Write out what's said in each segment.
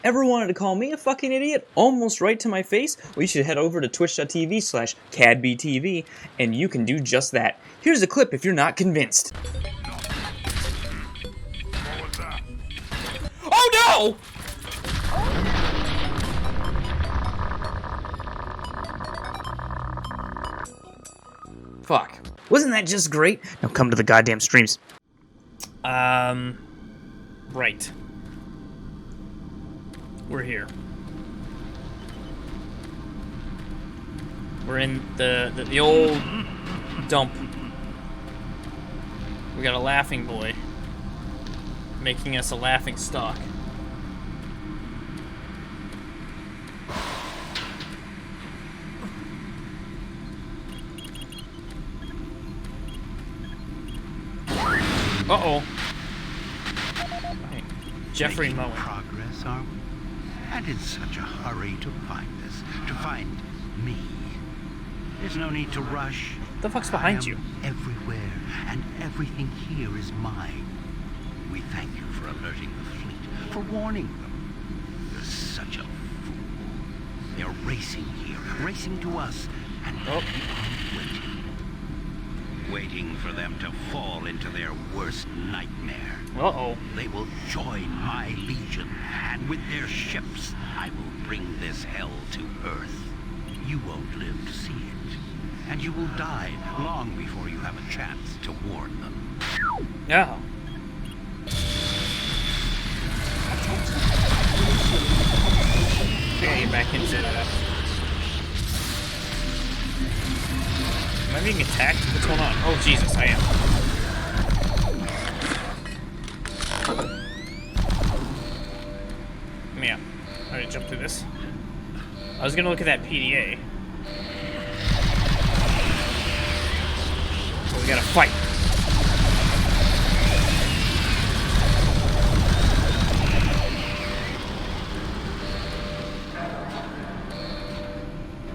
Ever wanted to call me a fucking idiot almost right to my face? Well, you should head over to twitch.tv/ChadBTV and you can do just that. Here's a clip if you're not convinced. Oh no! Fuck. Wasn't that just great? Now come to the goddamn streams. Right. We're here. We're in the old dump. We got a laughing boy making us a laughing stock. Uh-oh. Hey, Jeffrey Moen. Progress, are we? And in such a hurry to find us, to find me. There's no need to rush. What the fuck's behind you? Everywhere, and everything here is mine. We thank you for alerting the fleet, for warning them. You're such a fool. They're racing here, racing to us, and we are waiting for them to fall into their worst nightmare. Uh-oh. They will join my legion, and with their ships, I will bring this hell to Earth. You won't live to see it, and you will die long before you have a chance to warn them. Yeah. Okay, back into that. Am I being attacked? What's going on? Oh, Jesus, I am. Yeah. Alright, jump through this. I was gonna look at that PDA. So we gotta fight.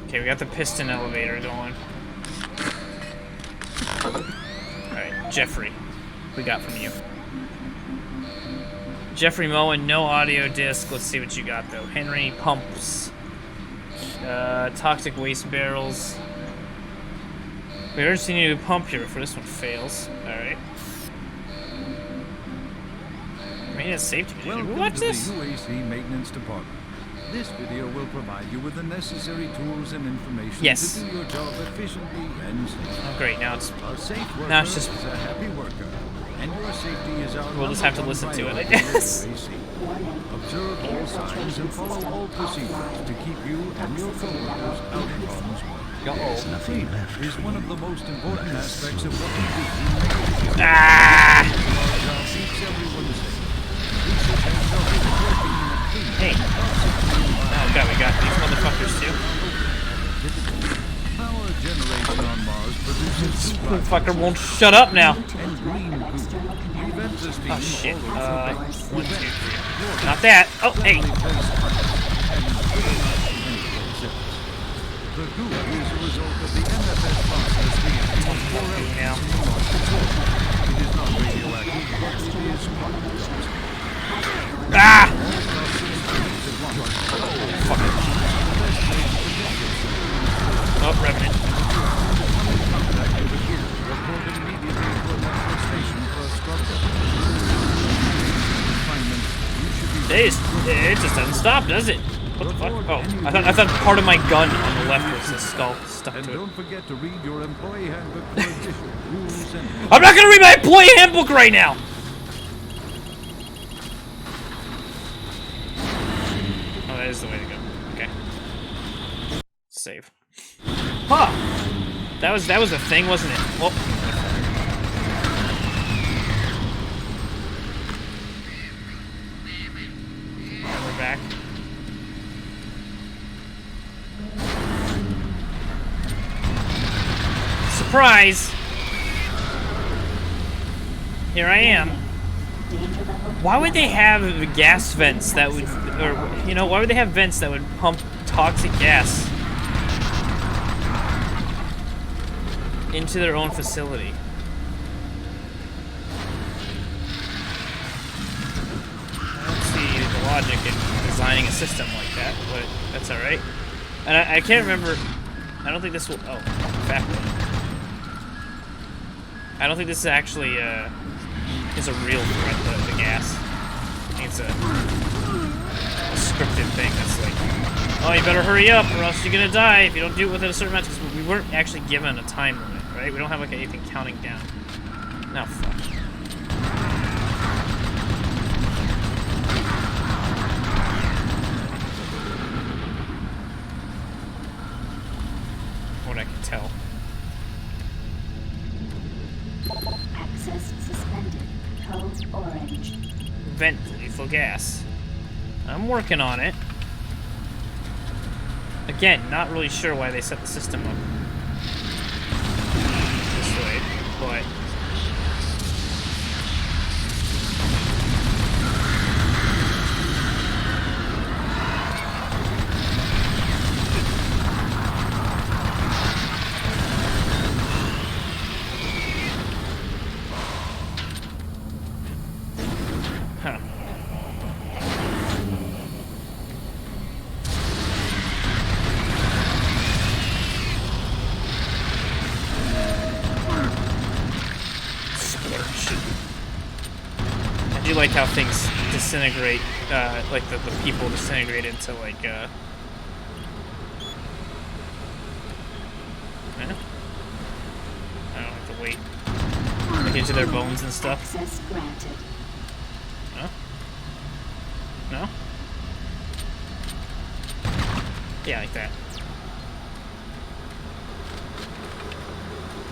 Okay, we got the piston elevator going. Alright, Jeffrey. What we got from you? Jeffrey Moen, no audio disc. Let's see what you got though. Henry pumps. Toxic waste barrels. We already seen you pump here before this one fails. Alright. Maintenance safety video. Did we watch this? Welcome to the UAC Maintenance Department. This video will provide you with the necessary tools and information to do your job efficiently and safely. Oh, great. Now it's A safe worker now it's just is a happy worker, and your safety is our we'll just have to #1 listen to it, I priority at guess. UAC. Observe all signs and follow all procedures to keep you and your coworkers out of harm's way. Nothing Safety left is for one you. of the most important aspects of what we do. Our Ah! job keeps everyone safe. We should have working in a clean, Hey. Oh god, we got these motherfuckers too. power generation on Mars produces two Motherfucker won't shut up now. and green goo. Prevent the steam Oh shit. all 1, 2, 3. Not that. Oh, hey. The goo is a result of the MFS process being forever. Now. It is not radioactive, but it is quite toxic. Ah! Fuck it. Oh, Revenant. Report immediately to a medical station for a structure. Refinement. You should be It just doesn't stop, does it? What the fuck? Oh, I thought part of my gun on the left was the skull stuck And to it. don't forget to read your employee handbook for additional rules and I'm not gonna read my employee handbook right now! Oh, that is the way to go. Okay. Save. Huh! That was a thing, wasn't it? Oh. And we're back. Surprise! Here I am. Why would they have gas vents that would, or, you know, why would they have vents that would pump toxic gas into their own facility? I don't see the logic in designing designing a system like that, but that's alright. And I can't remember... I don't think this will... Oh, backward. I don't think this is actually, is a real threat, the gas. I think it's a scripted thing that's like, oh, you better hurry up or else you're gonna die if you don't do it within a certain amount of time. Because we weren't actually given a time limit, right? We don't have, like, anything counting down. Now, fuck. What I can tell. Access suspended. Code orange. Vent lethal gas. I'm working on it. Again, not really sure why they set the system up this way, but... Huh. I do like how things disintegrate, like the people disintegrate into, like, I don't have to wait. Like into their bones and stuff. Access granted. No? No? Yeah, like that.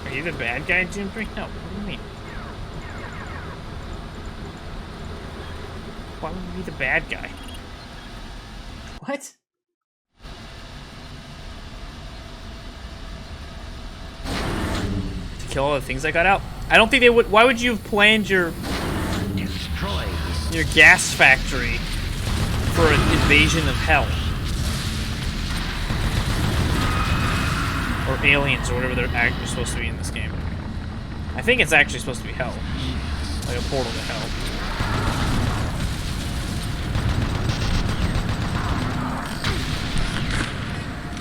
Are you the bad guy, June 3? No, what do you mean? Why would we be the bad guy? What? To kill all the things I got out? I don't think they would. Why would you have planned your gas factory for an invasion of hell? Or aliens, or whatever they're actually supposed to be in this game. I think it's actually supposed to be hell. Like a portal to hell.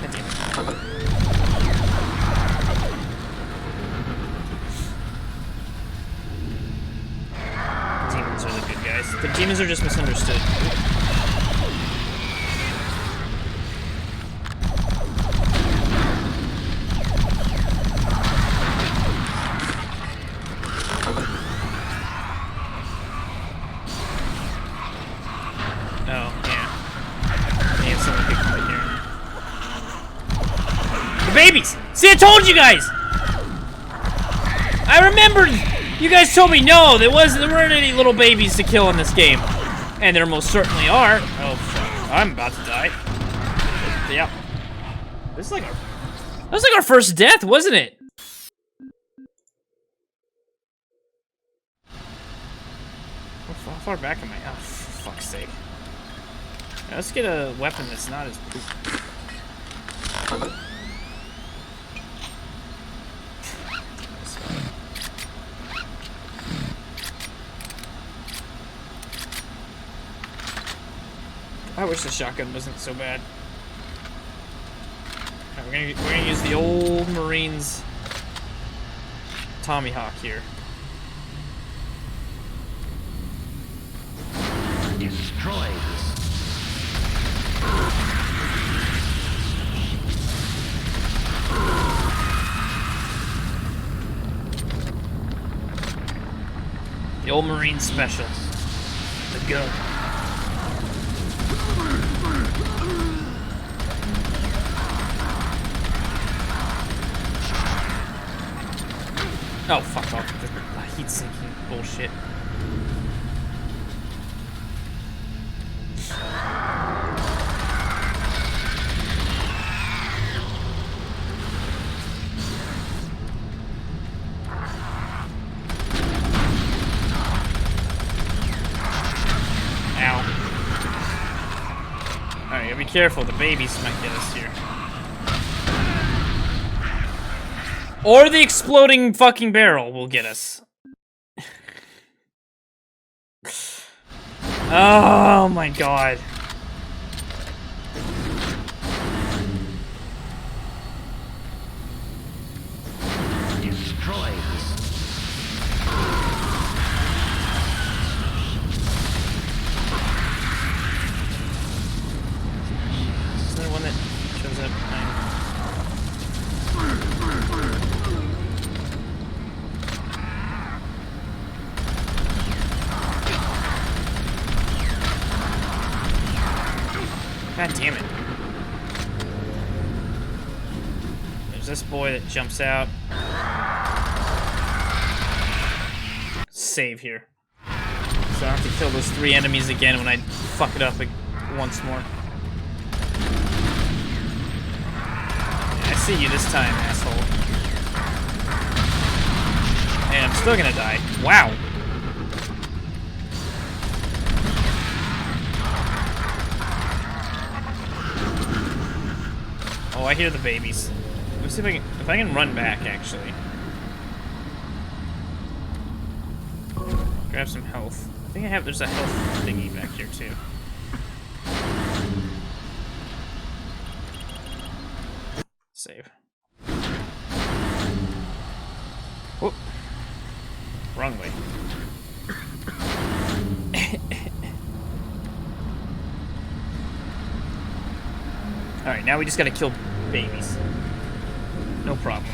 God damn it. Demons are the good guys. The demons are just misunderstood. Babies! See, I told you guys! I remembered! You guys told me no, there weren't any little babies to kill in this game. And there most certainly are. Oh, fuck. I'm about to die. Yeah. That was like our first death, wasn't it? How far back am I? Oh, for fuck's sake. Now, let's get a weapon that's not as poop. I wish the shotgun wasn't so bad. Right, we're gonna use the old Marines Tommy Hawk here. Destroy this. The old Marine special. The gun. Oh, fuck off. The heat sinking bullshit. Ow. Alright, gotta be careful. The babies might get us here. Or the exploding fucking barrel will get us. Oh my god. God damn it. There's this boy that jumps out. Save here. So I don't have to kill those 3 enemies again when I fuck it up once more. I see you this time, asshole. And I'm still gonna die. Wow. Oh, I hear the babies. Let's see if I can run back, actually. Grab some health. I think there's a health thingy back here, too. Save. Whoop. Wrong way. Alright, now we just gotta kill babies. No problem.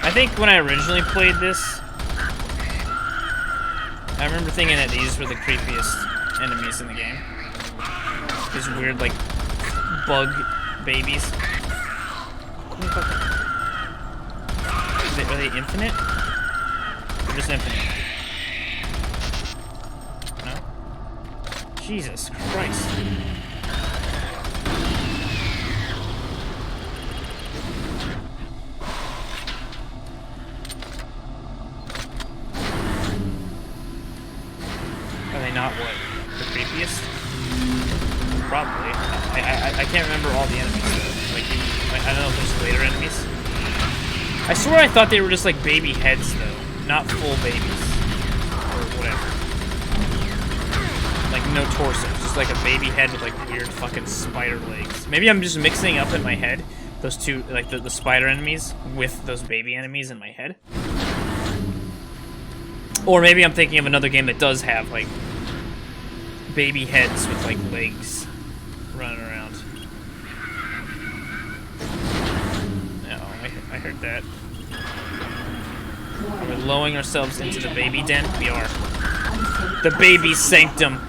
I think when I originally played this, I remember thinking that these were the creepiest enemies in the game. These weird, like, bug babies. Are they infinite? Or just infinite? No? Jesus Christ. Are they not what? The creepiest? Probably. I can't remember all the enemies though. Like, I don't know if there's later enemies. I swear I thought they were just like baby heads though, not full babies. Or whatever. Like no torso, just like a baby head with like weird fucking spider legs. Maybe I'm just mixing up in my head those two, like the spider enemies with those baby enemies in my head. Or maybe I'm thinking of another game that does have like baby heads with like legs running around. I heard that. Are we lowering ourselves into the baby den? We are. The baby sanctum.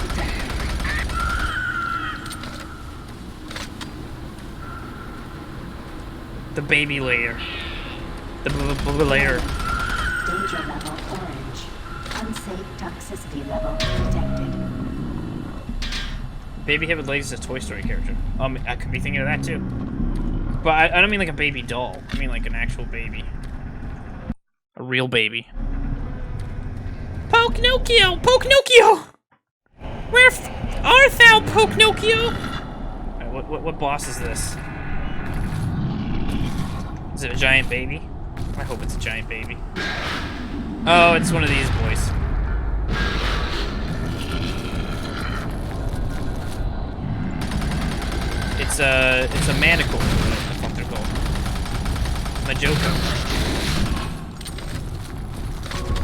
The baby layer. The layer. Danger level orange. Unsafe toxicity level detected. Baby head with legs is a Toy Story character. I could be thinking of that too. But I don't mean like a baby doll. I mean like an actual baby. A real baby. Pinocchio! Pinocchio! Where art thou, Pinocchio? Alright, what boss is this? Is it a giant baby? I hope it's a giant baby. Oh, it's one of these boys. It's a manacle. What the fuck they're called? Majoko.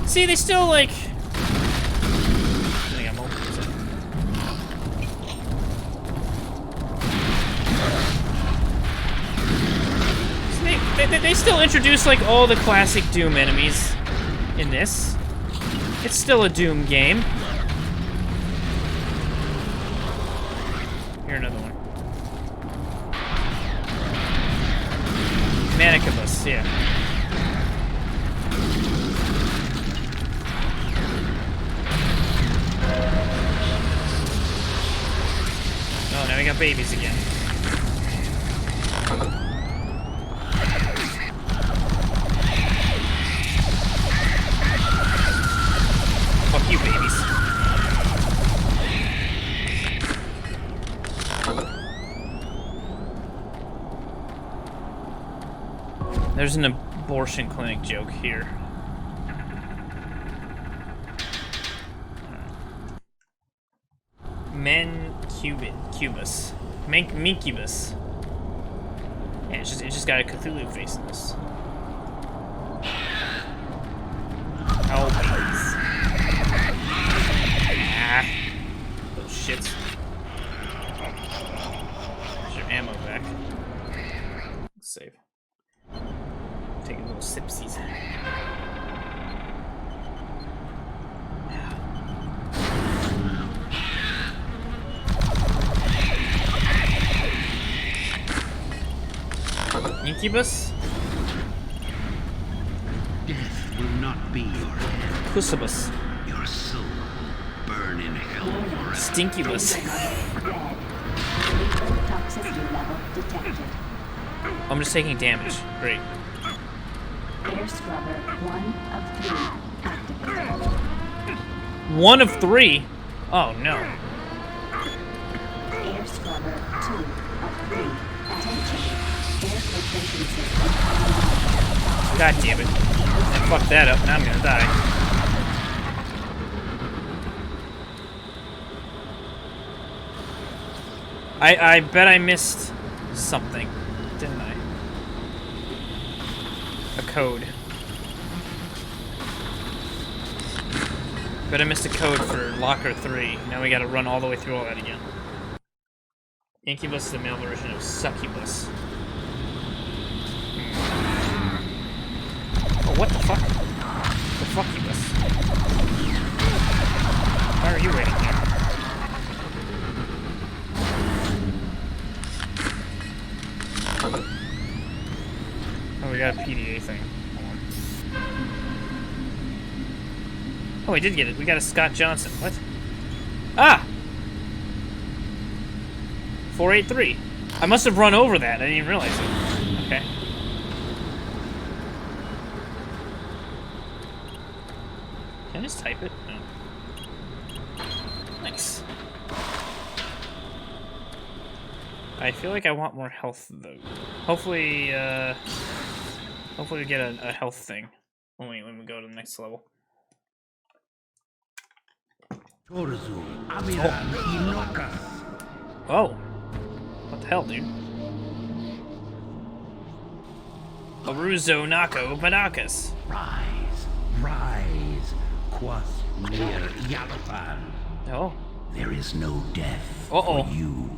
See, they still like. I think I'm open. See, they still introduce like all the classic Doom enemies in this. It's still a Doom game. Here, another one. Manicubus, yeah. Oh, now we got babies again. Fuck you, babies. There's an abortion clinic joke here. Mancubus. Mancubus. Yeah, it just got a Cthulhu face in this. Oh, please. Ah. Those shits. There's your ammo back. save. Take a little sipsies. Incubus? Death will not be your end. Pusibus. Your soul burn in hell forever. Stinkybus. Red. Toxicity level detected. I'm just taking damage. Great. Air scrubber 1 of 3 activated. 1 of 3? Oh no. Air scrubber 2 of 3. Attention. Air filtration system. God damn it. I fucked that up. Now I'm gonna die. I bet I missed something, didn't I? A code. Bet I missed a code for Locker 3. Now we gotta run all the way through all that again. Incubus is the male version of Succubus. Oh, what the fuck? The fuckubus. Why are you waiting here? Oh, we got a PDA thing. Hold on. Oh, we did get it. We got a Scott Johnson. What? Ah! 483. I must have run over that. I didn't even realize it. Okay. Can I just type it? No. Nice. I feel like I want more health, though. Hopefully, hopefully we get a health thing when we go to the next level. Oh. What the hell, dude? Aruzo Nako Banakas. Rise, rise, Quas near Yalapan. Oh. There is no death Uh-oh. for you.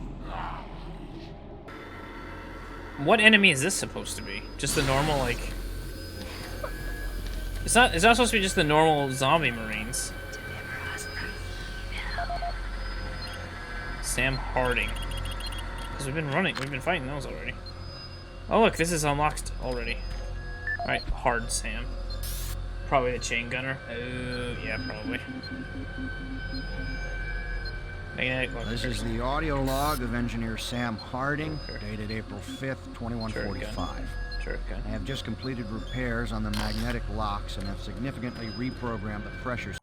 What enemy is this supposed to be? Just the normal, like... It's not supposed to be just the normal zombie marines. Sam Harding. Because we've been fighting those already. Oh look, this is unlocked already. Alright, hard Sam. Probably the chain gunner. Oh, yeah, probably. This is the audio log of engineer Sam Harding, dated April 5th, 2145. Sure, okay. I have just completed repairs on the magnetic locks and have significantly reprogrammed the pressure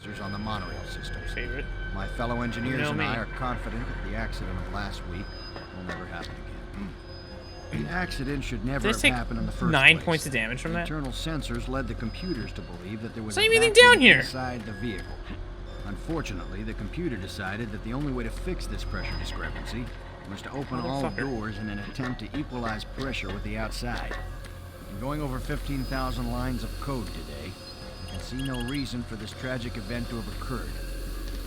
sensors on the monorail systems. Favorite. My fellow engineers and me. I are confident that the accident of last week will never happen again. The accident should never Did I have take happened in the first 9 place. points of damage from The that? internal sensors led the computers to believe that there was There's a not anything vacuum down here. inside the vehicle. Unfortunately, the computer decided that the only way to fix this pressure discrepancy was to open all Motherfucker. doors in an attempt to equalize pressure with the outside. In going over 15,000 lines of code today, I can see no reason for this tragic event to have occurred.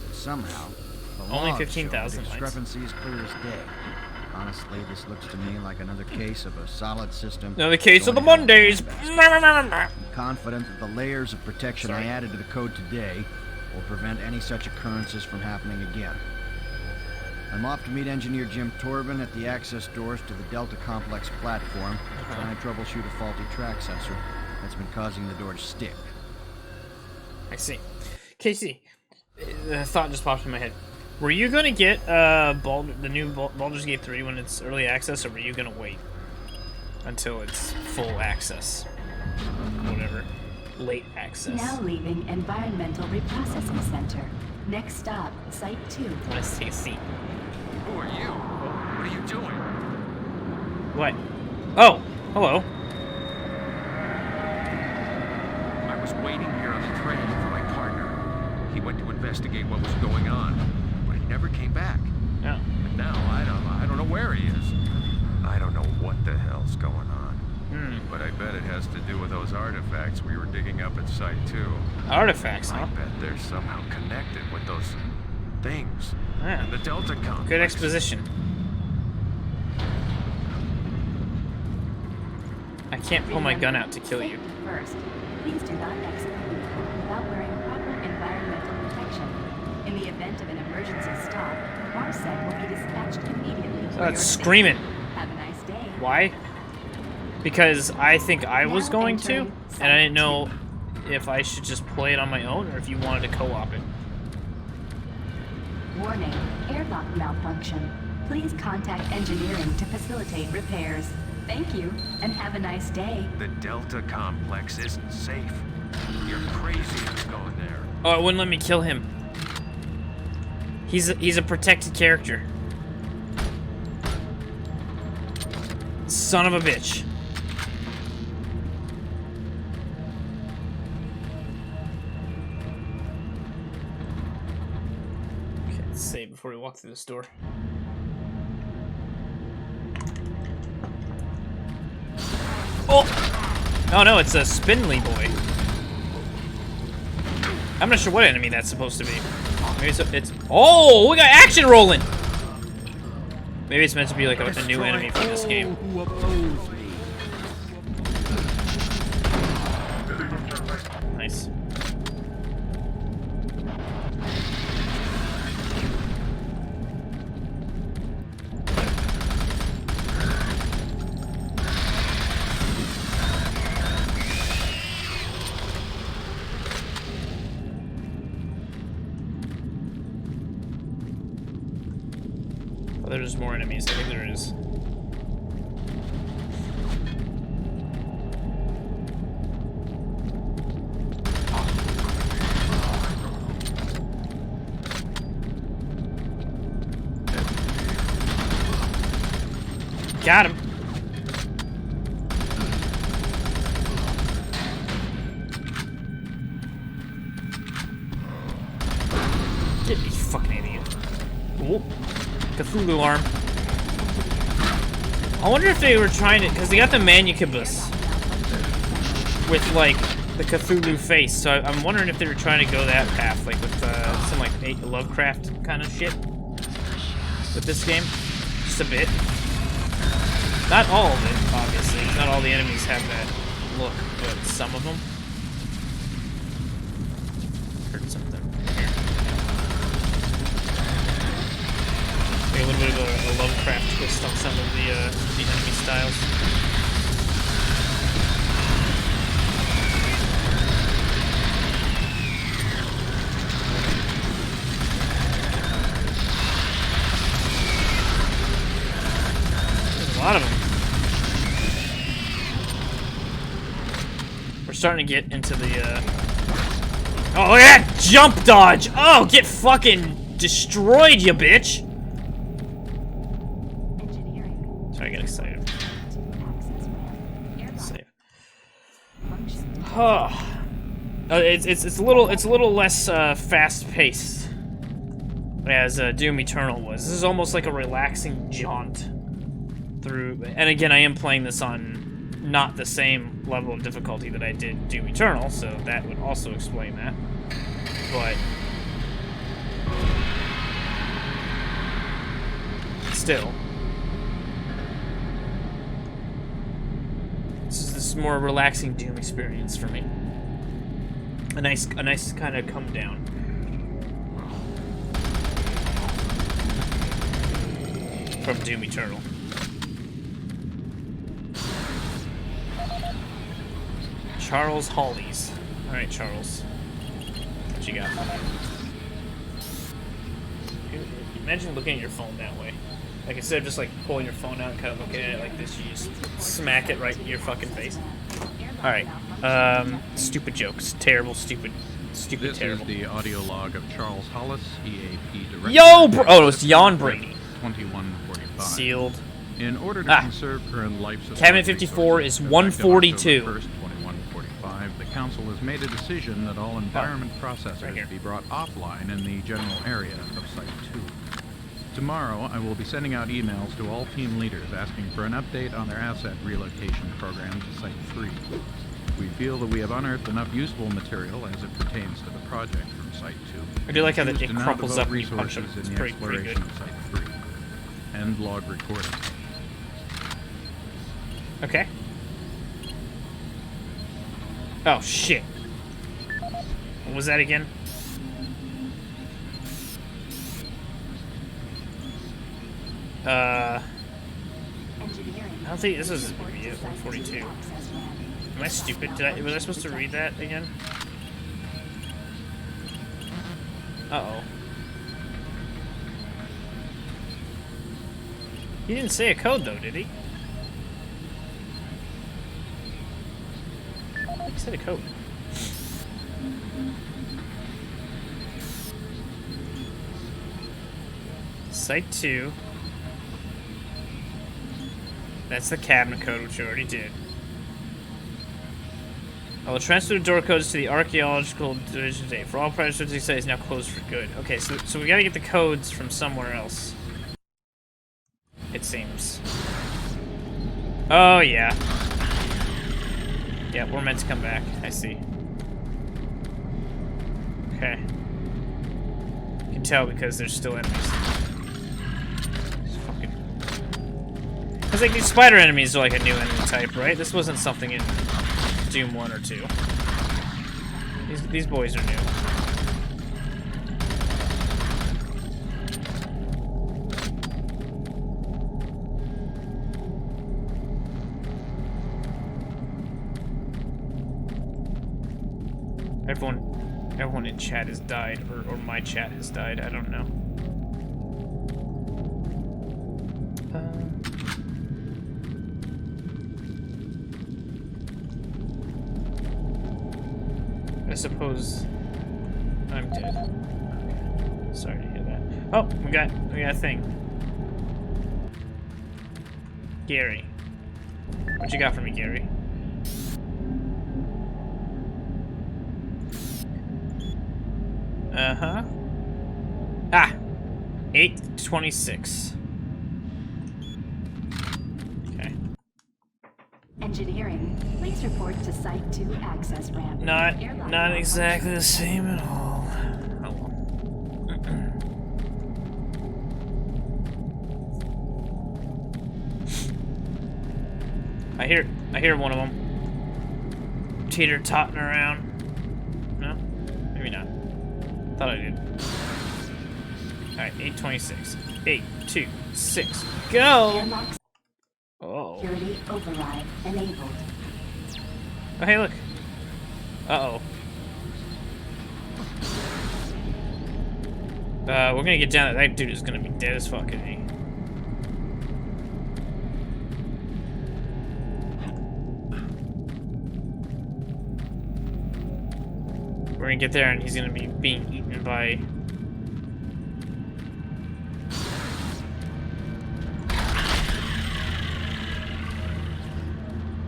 But somehow, the Only logs show 15,000 the lines. discrepancy is clear as day. Honestly, this looks to me like another case of a solid system. Another case of the going down Mondays. I'm confident that the layers of protection Sorry. I added to the code today will prevent any such occurrences from happening again. I'm off to meet engineer Jim Torben at the access doors to the Delta Complex platform to try and troubleshoot a faulty track sensor that's been causing the door to stick. I see. Casey, a thought just popped in my head. Were you gonna get the new Baldur's Gate 3 when it's early access, or were you gonna wait until it's full access? Whatever. Late access. Now leaving Environmental Reprocessing Center. Next stop, Site 2. Let's take a seat. Who are you? What are you doing? What? Oh, hello. I was waiting here on the train for my partner. He went to investigate what was going on, but he never came back. Yeah. And now I don't know where he is. I don't know what the hell's going on. But I bet it has to do with those artifacts we were digging up at Site 2. Artifacts, I huh? bet they're somehow connected with those things. Yeah. And the Delta Complex. Good exposition. can't pull my gun out to kill you. First, please do not exit the vehicle without wearing proper environmental protection. In the event of an emergency stop, MARSEC will be dispatched immediately. Oh, it's screaming. Have a nice day. Why? Because I think I was going to, and I didn't know if I should just play it on my own or if you wanted to co-op it. Warning, airlock malfunction. Please contact engineering to facilitate repairs. Thank you, and have a nice day. The Delta complex isn't safe. You're crazy going there. Oh, it wouldn't let me kill him. He's a protected character. Son of a bitch. Okay, let's save before we walk through this door. Oh! Oh no, it's a spindly boy. I'm not sure what enemy that's supposed to be. Maybe it's oh, we got action rolling! Maybe it's meant to be like a new enemy for this game. Who oppose me? Nice. Oh, there's more enemies. I think there is. Got him. Get me, fucking idiot. Ooh. Cthulhu arm. I wonder if they were trying to, because they got the Manucubus with like the Cthulhu face, so I'm wondering if they were trying to go that path, like with some like Lovecraft kind of shit with this game, just a bit. Not all of it, obviously. Not all the enemies have that look, but some of them. Heard something here. Maybe a little bit of a Lovecraft twist on some of the enemy styles. There's a lot of them. We're starting to get into the, oh, look at that jump dodge! Oh, get fucking destroyed, you bitch! Sorry, I get excited. Save. Oh. It's a little less fast paced as Doom Eternal was. This is almost like a relaxing jaunt through. And again, I am playing this on not the same level of difficulty that I did Doom Eternal, so that would also explain that. But still. This is more relaxing Doom experience for me. A nice kind of come down. From Doom Eternal. Charles Hollies. Alright, Charles. What you got for me? Imagine looking at your phone that way. Like, instead of just, like, pulling your phone out and kind of looking at it like this, you just smack it right in your fucking face. Alright. Stupid jokes. Terrible, stupid, terrible. This is the audio log of Charles Hollis, EAP Director. Yo, bro! Oh, it's Jan Brady. 2145. Sealed. In order to conserve current life support Cabinet 54 is 142. 1st, 2145, the Council has made a decision that all environment processors be brought offline in the general area of Site 2. Tomorrow, I will be sending out emails to all team leaders asking for an update on their asset relocation program to Site 3. We feel that we have unearthed enough useful material as it pertains to the project from Site 2. I do like how it Choose to now crumples devote up when you punch him. resources It's in the pretty exploration good. of Site 3. End log recording. Okay. Oh, shit. What was that again? I don't think this is 142. Am I stupid? Was I supposed to read that again? Uh-oh. He didn't say a code, though, did he? He said a code. Site 2. That's the cabinet code, which you already did. I will transfer the door codes to the archaeological division today. For all prior site is now closed for good. Okay, so we gotta get the codes from somewhere else. It seems. Oh, yeah. Yeah, we're meant to come back. I see. Okay. You can tell because there's still enemies. Because like these spider enemies are like a new enemy type, right? This wasn't something in Doom 1 or 2. These boys are new. Everyone in chat has died, or my chat has died. I don't know. I suppose I'm dead. Okay. Sorry to hear that. Oh, we got a thing. Gary. What you got for me, Gary? Uh-huh. Ah! 8:26. Okay. Engineering, please report to Site 2 access ramp. Not exactly the same at all. Oh well. I hear one of them teeter-totting around. No? Maybe not. Thought I did. Alright, 8:26. 8, 2, 6, go! Airlock Oh. security override enabled. Oh, hey, look. Uh-oh. We're gonna get down. That dude is gonna be dead as fuck, isn't he? We're gonna get there and he's gonna be being eaten by...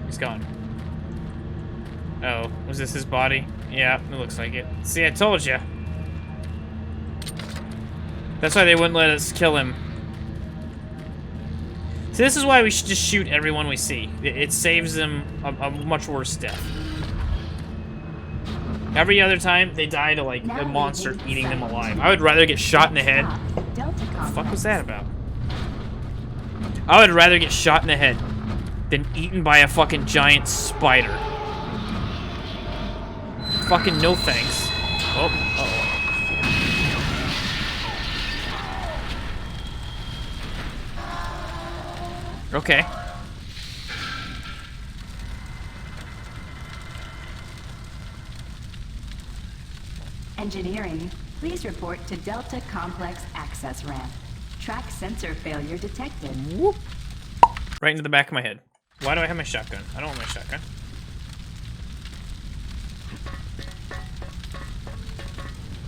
He's gone. Oh, was this his body? Yeah, it looks like it. See, I told you. That's why they wouldn't let us kill him. See, this is why we should just shoot everyone we see. It saves them a much worse death. Every other time, they die to, like, a monster eating them alive. I would rather get shot in the head. What the fuck was that about? I would rather get shot in the head than eaten by a fucking giant spider. Fucking no thanks. Oh, uh-oh. Okay. Engineering, please report to Delta Complex access ramp. Track sensor failure detected. Whoop. Right into the back of my head. Why do I have my shotgun? I don't want my shotgun.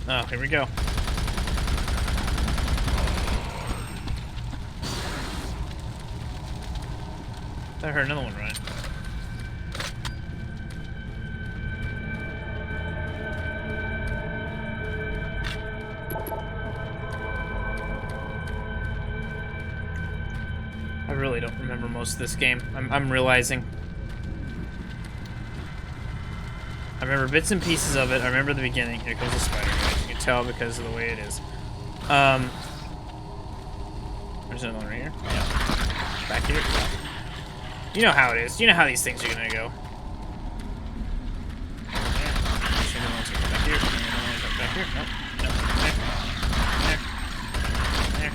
Oh, here we go. I heard another one running. I really don't remember most of this game. I'm realizing. I remember bits and pieces of it. I remember the beginning. Here comes the spider, guys. You can tell because of the way it is. There's another one right here. Yeah. Back here. You know how it is. You know how these things are gonna go. here? Nope. Nope. There. There. There.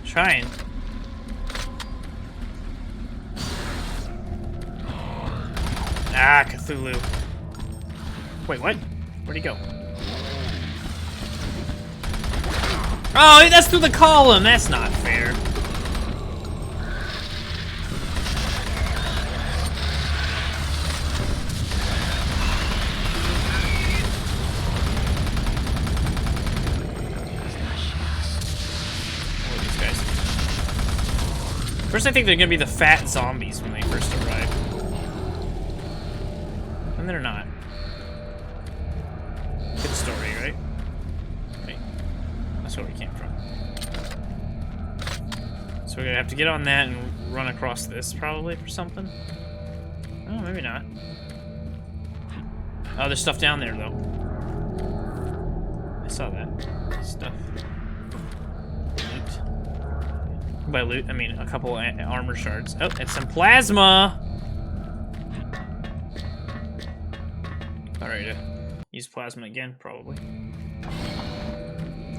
Trying. Ah, Cthulhu. Wait, what? Where'd he go? Oh, that's through the column! That's not fair. First, I think they're gonna be the fat zombies when they first arrive. And they're not. Good story, right? Wait. That's where we came from. So we're gonna have to get on that and run across this, probably, for something. Oh, maybe not. Oh, there's stuff down there, though. I saw that. Stuff. By loot, I mean a couple armor shards. Oh, and some plasma! Alright, use plasma again, probably.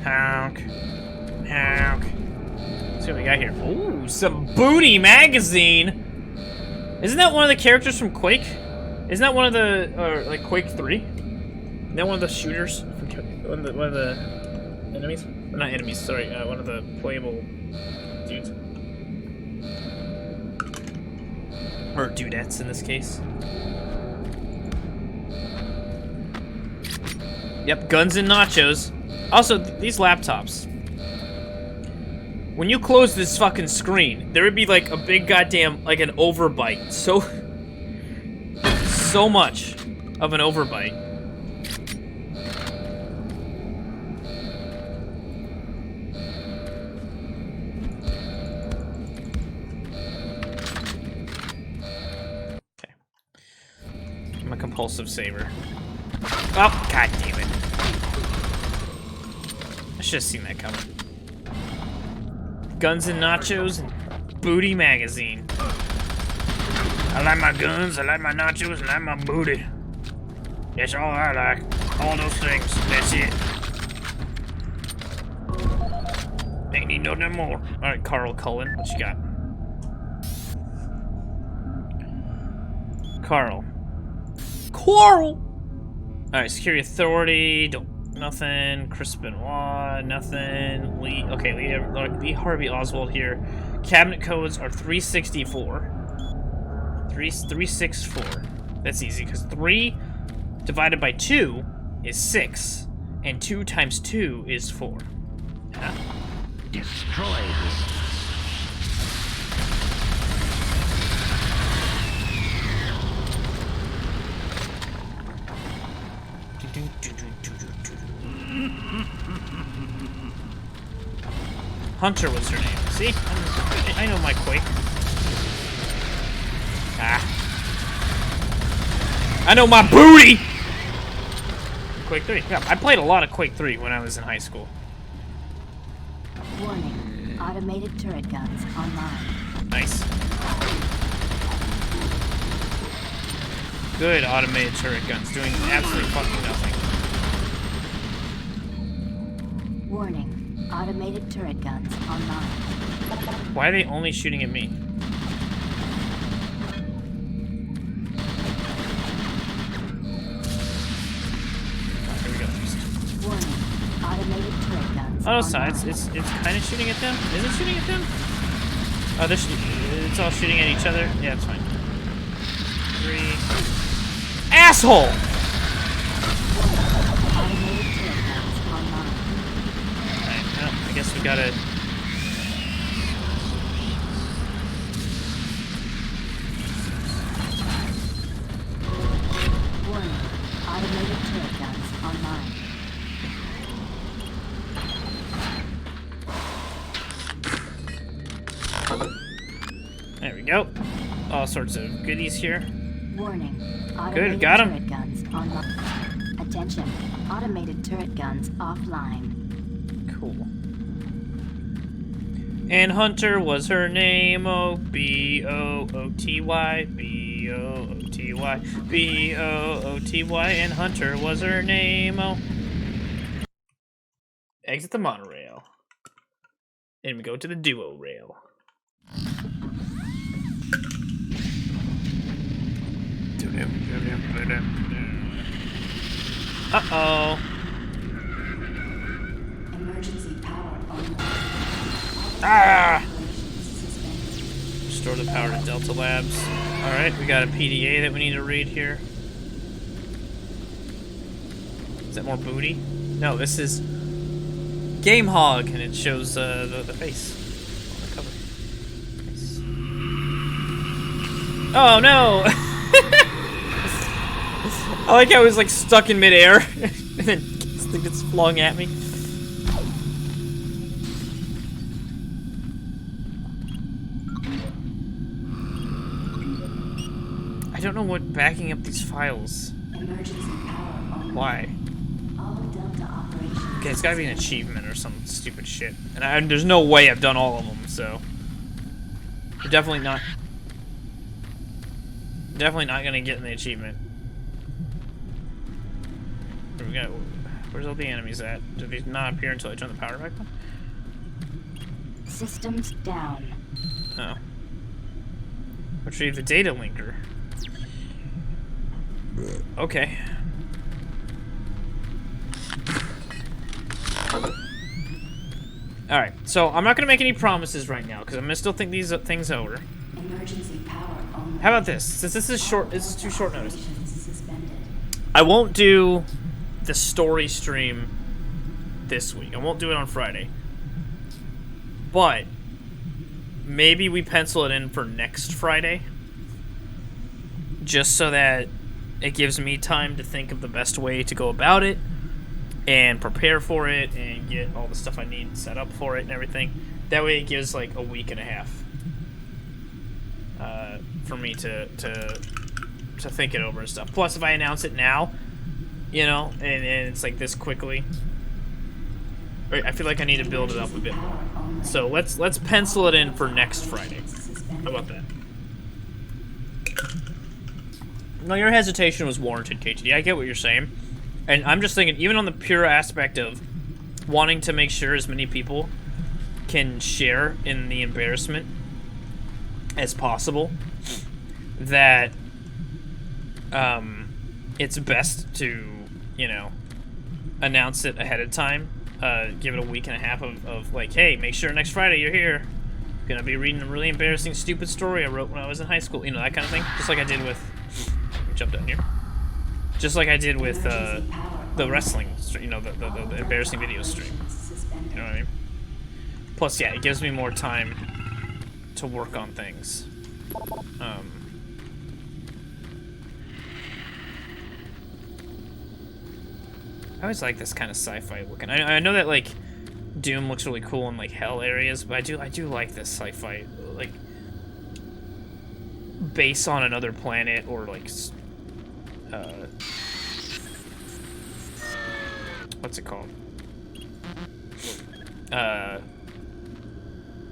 Honk. Honk. Let's see what we got here. Ooh, some booty magazine! Isn't that one of the characters from Quake? Isn't that one of the, like, Quake 3? Isn't that one of the shooters? One of the enemies? Or not enemies, sorry, one of the playable dudes. Or dudettes in this case. Yep, guns and nachos. Also, these laptops. When you close this fucking screen, there would be like a big goddamn, like an overbite. So much of an overbite. Compulsive saver. Oh, god damn it. I should have seen that coming. Guns and nachos and booty magazine. I like my guns, I like my nachos, and I like my booty. That's all I like. All those things. That's it. Ain't need nothing more. Alright, Carl Cullen, what you got? Carl. Alright, security authority, nothing. Chris Benoit, nothing. Lee, okay, Lee Harvey Oswald here. Cabinet codes are 364. 364. That's easy, because 3 divided by 2 is 6, and 2 times 2 is 4. Huh? Destroy this. Hunter was her name. See? I know my Quake. Ah. I know my booty! Quake 3. Yeah, I played a lot of Quake 3 when I was in high school. Warning. Automated turret guns online. Nice. Good automated turret guns, doing absolutely fucking nothing. Warning. Automated turret guns online. Why are they only shooting at me? Oh, here we go. Warning. Automated turret guns Oh, so it's kind of shooting at them? Is it shooting at them? Oh, it's all shooting at each other? Yeah, it's fine. 3... Asshole! Automated turret guns online. Alright, well, I guess we gotta... Warning. Automated turret guns online. There we go. All sorts of goodies here. Warning. Good, got him. Turret guns online. Attention. Automated turret guns offline. Cool. And Hunter was her name. Oh, B-O-O-T-Y, B-O-O-T-Y, B-O-O-T-Y, and Hunter was her name. Oh. Exit the monorail. And we go to the duo rail. Uh-oh. Emergency power on. Ah! Restore the power to Delta Labs. Alright, we got a PDA that we need to read here. Is that more booty? No, this is Game Hog, and it shows the face on the cover. Nice. Oh no! I like how it was like stuck in midair, and then this thing gets flung at me. I don't know what backing up these files. Emergency power on. Why? All Delta operations. Okay, it's gotta be an achievement or some stupid shit. And there's no way I've done all of them, so. We're definitely not gonna get in the achievement. Where we go? Where's all the enemies at? Do these not appear until I turn the power back on? Systems down. Oh. Retrieve the data linker. Okay. Alright, so I'm not gonna make any promises right now, because I'm gonna still think these things over. Emergency power on. How about this? Since this is too short notice. Operations suspended. I won't do the story stream this week. I won't do it on Friday. But maybe we pencil it in for next Friday. Just so that it gives me time to think of the best way to go about it and prepare for it and get all the stuff I need set up for it and everything. That way it gives like a week and a half for me to think it over and stuff. Plus, if I announce it now, you know, and it's like this quickly, I feel like I need to build it up a bit more. So let's pencil it in for next Friday. How about that? No, your hesitation was warranted, KTD. I get what you're saying. And I'm just thinking, even on the pure aspect of wanting to make sure as many people can share in the embarrassment as possible, that it's best to, you know, announce it ahead of time. Give it a week and a half of like, hey, make sure next Friday you're here. Gonna be reading a really embarrassing, stupid story I wrote when I was in high school. You know, that kind of thing. Just like I did with... Let me jump down here. Just like I did with the wrestling, you know, the embarrassing video stream. You know what I mean? Plus, yeah, it gives me more time to work on things. I always like this kind of sci-fi looking. I know that like Doom looks really cool in like hell areas, but I do like this sci-fi, like base on another planet, or like what's it called?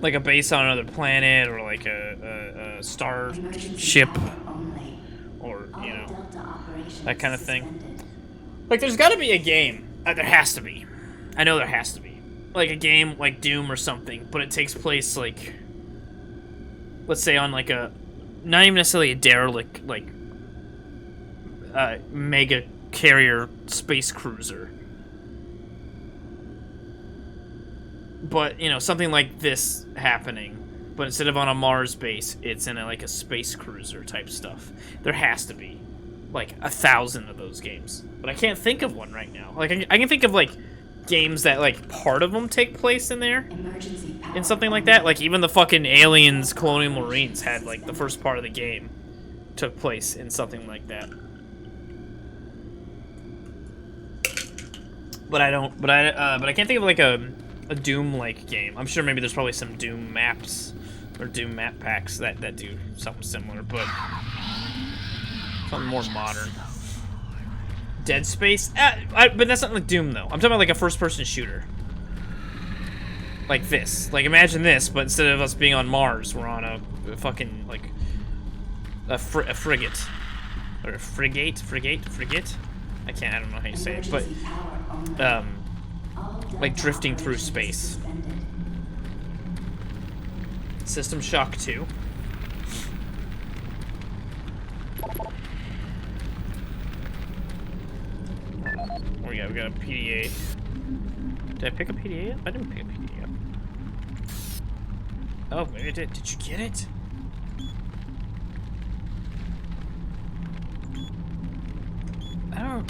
Like a base on another planet, or like a star ship, or you know, that kind of thing. Like, there's got to be a game. There has to be. I know there has to be. Like a game like Doom or something, but it takes place like, let's say on like a, not even necessarily a derelict, like mega carrier space cruiser, but you know, something like this happening, but instead of on a Mars base, it's in like a space cruiser type stuff. There has to be like 1,000 of those games, but I can't think of one right now. Like I can think of like games that like part of them take place in there, in something like that. Like even the fucking Aliens Colonial Marines had like the first part of the game took place in something like that. But I can't think of like a Doom like game. I'm sure maybe there's probably some Doom maps or Doom map packs that do something similar, but something more modern. Dead Space? But that's not like Doom, though. I'm talking about like a first-person shooter. like this. Like, imagine this, but instead of us being on Mars, we're on a fucking, like, a frigate. Or a frigate? I don't know how you say it, but, like, drifting through space. System Shock 2. We got a PDA. Did I pick a PDA up? I didn't pick a PDA up. Oh, maybe I did. Did you get it? I don't...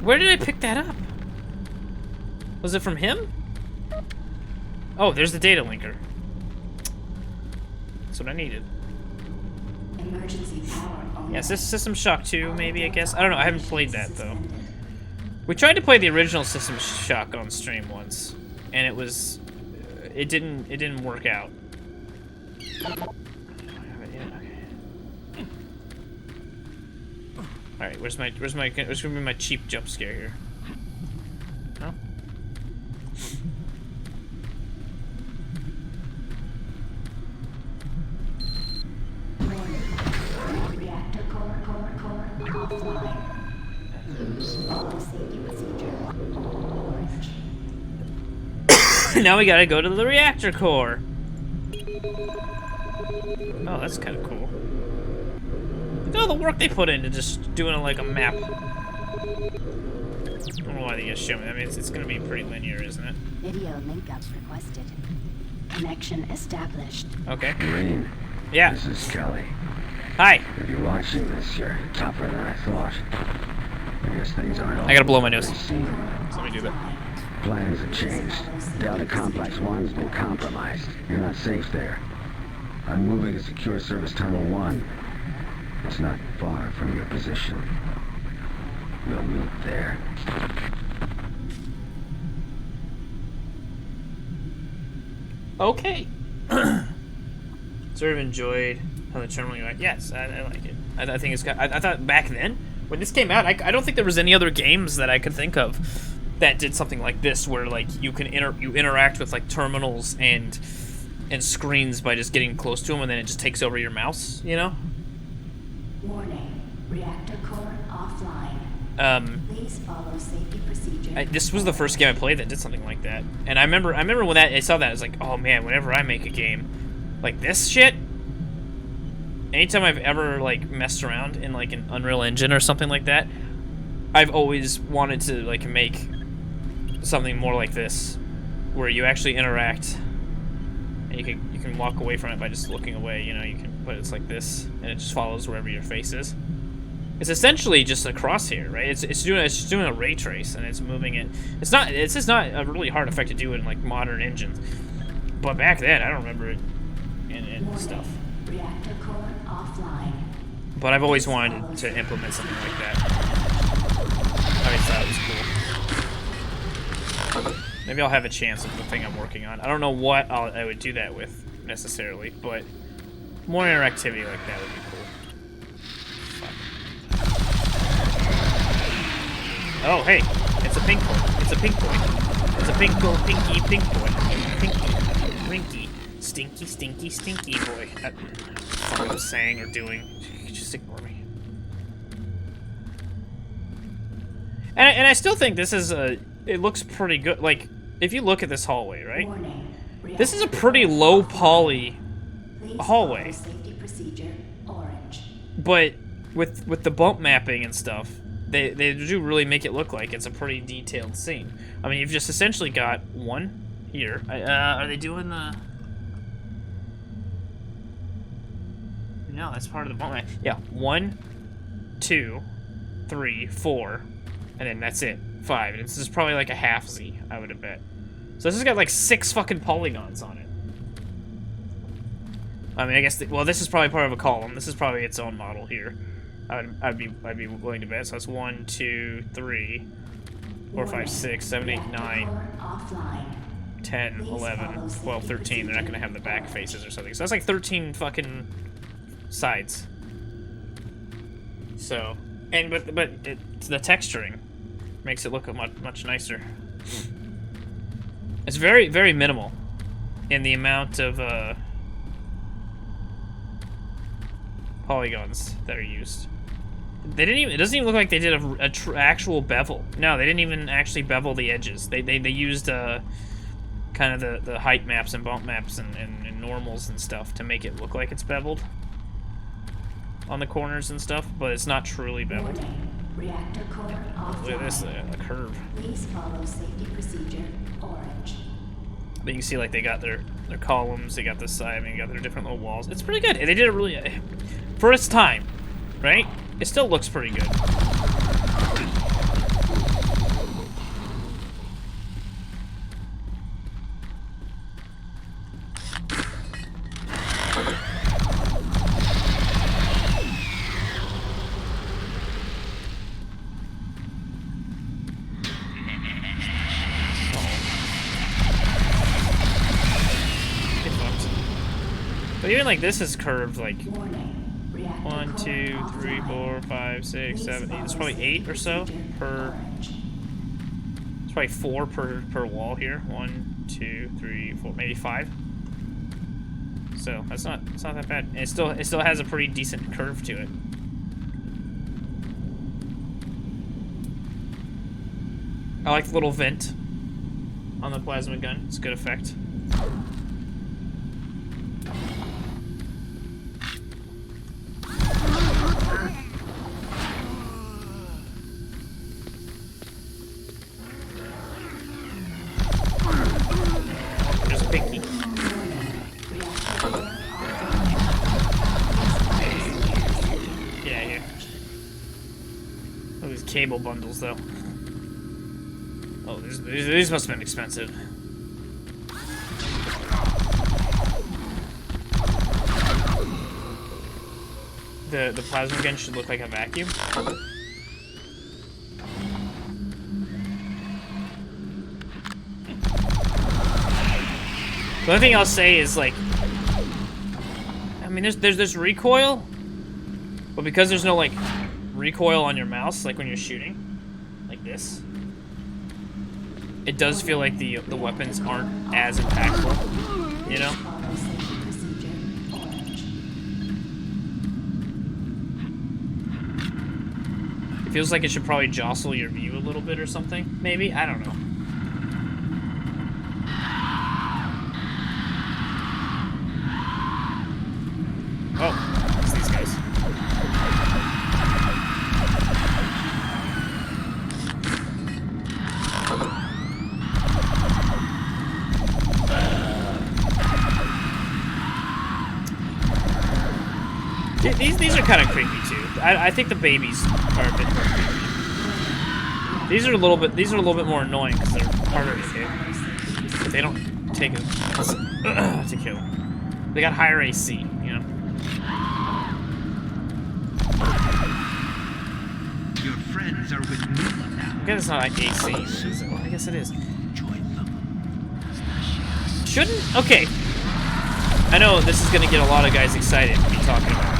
Where did I pick that up? Was it from him? Oh, there's the data linker. That's what I needed. Emergency power on. Yes, this System Shock 2, maybe, I guess. I don't know, I haven't played that, though. We tried to play the original System Shock on stream once, and it was... It didn't work out. Alright, where's gonna be my cheap jump scare here? No? Reactor core offline. Follow safety procedure. Orange. Now we gotta go to the reactor core. Oh, that's kind of cool. Look at all the work they put into just doing it like a map. I don't know why they just show me. I mean, it's gonna be pretty linear, isn't it? Video link up requested. Connection established. Okay. Green, Yeah. this is Kelly. Hi. If you're watching this, you're tougher than I thought. I guess things aren't all I gotta blow my nose. they seem. So let me do that. Plans have changed. Delta Complex 1's been compromised. You're not safe there. I'm moving to Secure Service Tunnel 1. It's not far from your position. We'll meet there. Okay. Sort of enjoyed how the terminal. You're like, yes, I like it. I think it's got. I thought back then when this came out, I don't think there was any other games that I could think of that did something like this, where like you can interact with like terminals and screens by just getting close to them, and then it just takes over your mouse. You know. Warning. Reactor core offline. Please follow safety procedure. This was the first game I played that did something like that, and I remember when I saw that, I was like, oh man, whenever I make a game like this shit, anytime I've ever like messed around in like an Unreal Engine or something like that, I've always wanted to like make something more like this, where you actually interact, and you can walk away from it by just looking away. You know, you can, but it's like this, and it just follows wherever your face is. It's essentially just a crosshair, right? It's just doing a ray trace, and it's moving it. It's just not a really hard effect to do in like modern engines. But back then, I don't remember it in stuff. Reactor core offline. But I've always wanted to implement something like that. I always thought it was cool. Maybe I'll have a chance with the thing I'm working on. I don't know what I would do that with necessarily, but more interactivity like that would be cool. Oh, hey, it's a pink boy. It's a pink boy. It's a pink boy, pinky, pink boy. Pinky, winky, stinky, stinky, stinky boy. I don't know what I was saying or doing. Just ignore me. And I still think this is it looks pretty good. Like, if you look at this hallway, right? Warning. This is a pretty low poly Please hallway. follow safety procedure. Orange. But with the bump mapping and stuff, they do really make it look like it's a pretty detailed scene. I mean, you've just essentially got one here. Are they doing the... No, that's part of the bump map. Yeah, 1, 2, 3, 4, and then that's it. 5. And this is probably like a half Z, I would have bet. So this has got like 6 fucking polygons on it. I mean, I guess, well, this is probably part of a column. This is probably its own model here. I'd be willing to bet. So that's 1, 2, 3, 4, 5, 6, 7, 8, 9, 10, 11, 12, 13. They're not gonna have the back faces or something. So that's like 13 fucking sides. So, and but the texturing makes it look much nicer. It's very, very minimal in the amount of polygons that are used. They didn't even. It doesn't even look like they did a actual bevel. No, they didn't even actually bevel the edges. They used kind of the height maps and bump maps and normals and stuff to make it look like it's beveled on the corners and stuff, but it's not truly beveled. Reactor core offline. Look at this, a curve. Please follow safety procedure orange. But you can see like they got their columns, they got the side, I mean, they got their different little walls. It's pretty good. They did it really for its time, right? It still looks pretty good. But even like this is curved like 1, 2, 3, 4, 5, 6, 7, 8. There's probably 8 or so per. It's probably 4 per wall here. 1, 2, 3, 4, maybe 5. So it's not that bad. And it still has a pretty decent curve to it. I like the little vent on the plasma gun. It's a good effect. Cable bundles, though. Oh, these must have been expensive. The plasma gun should look like a vacuum. The only thing I'll say is like, I mean, there's recoil, but because there's no like recoil on your mouse, like when you're shooting, like this, it does feel like the weapons aren't as impactful, you know? It feels like it should probably jostle your view a little bit or something, maybe? I don't know. Oh, it's these guys. These are kind of creepy too. I think the babies are a bit more creepy. These are a little bit more annoying because they're harder to hit. But they don't take it to kill. They got higher AC, you know. Your friends are with me now. I guess it's not like AC, is it? Well, I guess it is. Join them. Shouldn't? Okay. I know this is gonna get a lot of guys excited to be talking about this.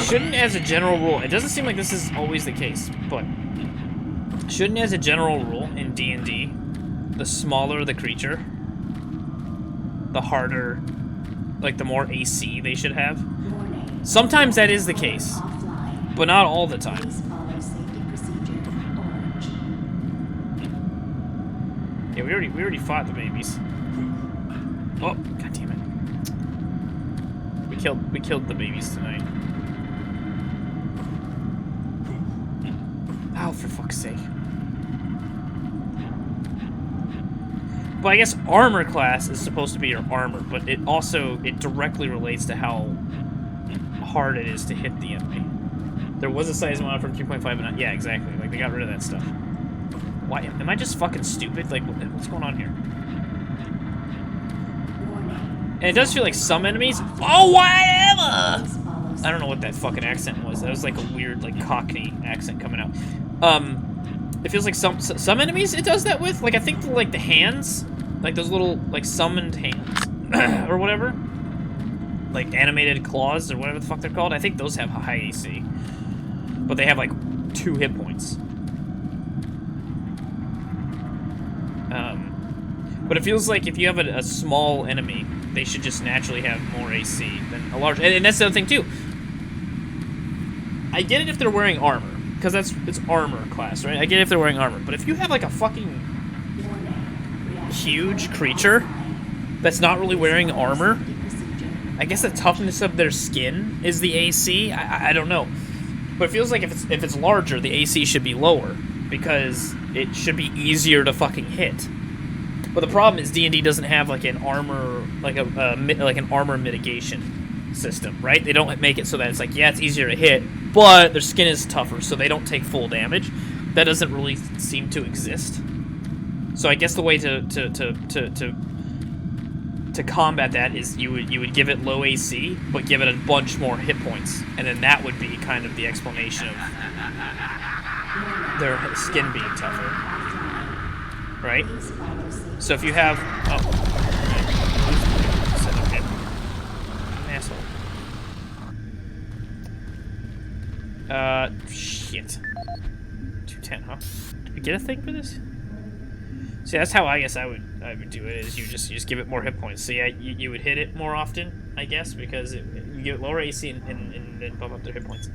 Shouldn't, as a general rule, it doesn't seem like this is always the case, but shouldn't, as a general rule in D&D, the smaller the creature, the harder, like the more AC they should have? Sometimes that is the case, but not all the time. Yeah, we already fought the babies. Oh, god damn it. We killed the babies tonight. Oh, for fuck's sake. But I guess armor class is supposed to be your armor, but it directly relates to how hard it is to hit the enemy. There was a size mod from 3.5, but not, yeah, exactly. Like, they got rid of that stuff. Why? Am I just fucking stupid? Like, what's going on here? And it does feel like some enemies. Oh, whatever! I don't know what that fucking accent was. That was like a weird, like, Cockney accent coming out. It feels like some enemies it does that with. Like, I think like the hands, like those little like summoned hands or whatever, like animated claws or whatever the fuck they're called. I think those have high AC, but they have like 2 hit points. But it feels like if you have a small enemy, they should just naturally have more AC than a large. And that's the other thing too. I get it if they're wearing armor, because it's armor class, right? I get it if they're wearing armor, but if you have like a fucking huge creature that's not really wearing armor, I guess the toughness of their skin is the AC. I don't know, but it feels like if it's larger, the AC should be lower because it should be easier to fucking hit. But the problem is D&D doesn't have like an armor, like an armor mitigation system, right? They don't make it so that it's like, yeah, it's easier to hit, but their skin is tougher, so they don't take full damage. That doesn't really seem to exist. So I guess the way to combat that is you would give it low AC, but give it a bunch more hit points, and then that would be kind of the explanation of their skin being tougher, right? So if you have shit. 210, huh? Did we get a thing for this? See, that's how I guess I would do it. Is you just give it more hit points. So yeah, you would hit it more often, I guess, because you give it lower AC and then bump up their hit points.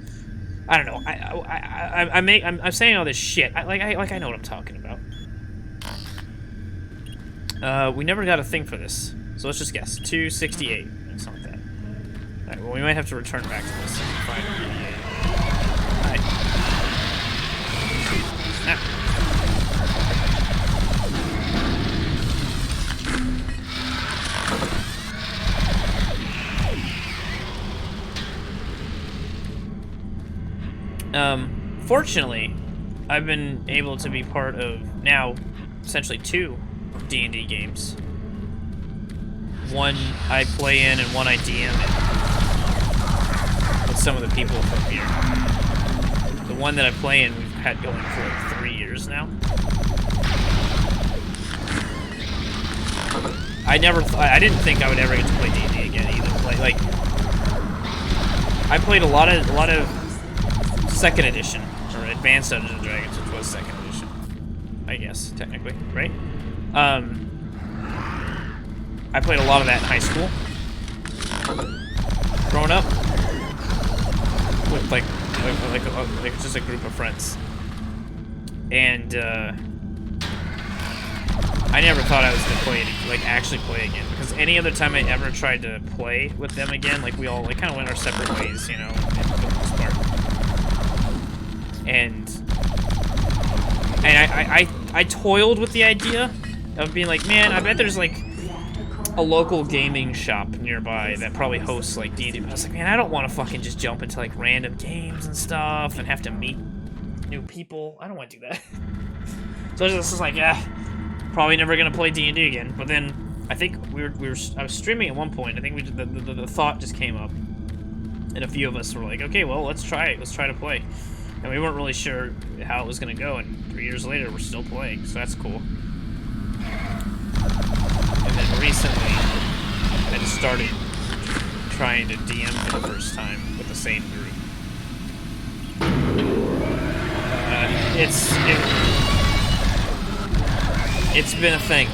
I don't know. I'm saying all this shit. I know what I'm talking about. We never got a thing for this, so let's just guess 268. Something like that. All right. Well, we might have to return back to this. 588. All right. Snap. Fortunately, I've been able to be part of now essentially 2 D&D games. One I play in and one I DM in with some of the people from here. The one that I play in we've had going for like 3 years now. I didn't think I would ever get to play D&D again either. Like I played a lot of 2nd edition or Advanced Dungeons and Dragons, which was 2nd edition, I guess technically, right? I played a lot of that in high school. Growing up with like just a group of friends, and I never thought I was gonna play it, like actually play again, because any other time I ever tried to play with them again, like we all like kind of went our separate ways, you know, for the most part. And I toiled with the idea of being like, man, I bet there's like a local gaming shop nearby that probably hosts like D&D. But I was like, man, I don't want to fucking just jump into like random games and stuff and have to meet new people. I don't want to do that. So I was just like, yeah, probably never gonna play D&D again. But then I think I was streaming at one point. I think the thought just came up, and a few of us were like, okay, well, let's try it. Let's try to play. And we weren't really sure how it was gonna go. And 3 years later, we're still playing, so that's cool. And then recently, I just started trying to DM for the first time with the same group. It's been a thing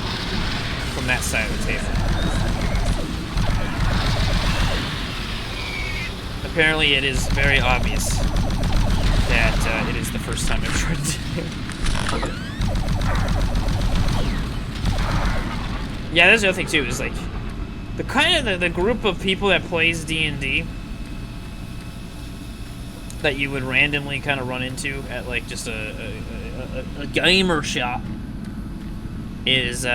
from that side of the table. Apparently, it is very obvious that it is the first time I've tried to do it. Yeah, that's the other thing too, is like the kind of the group of people that plays D&D that you would randomly kind of run into at like just a gamer shop is you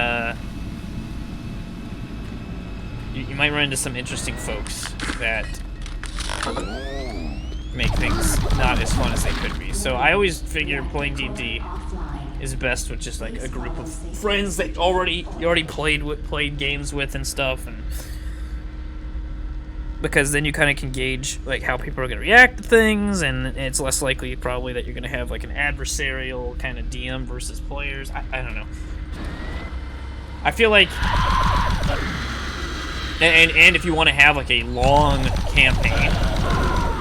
might run into some interesting folks that make things not as fun as they could be. So I always figure playing D&D is best with just like a group of friends that you already played games with and stuff, and because then you kind of can gauge like how people are going to react to things, and it's less likely probably that you're going to have like an adversarial kind of DM versus players. I don't know. I feel like, and if you want to have like a long campaign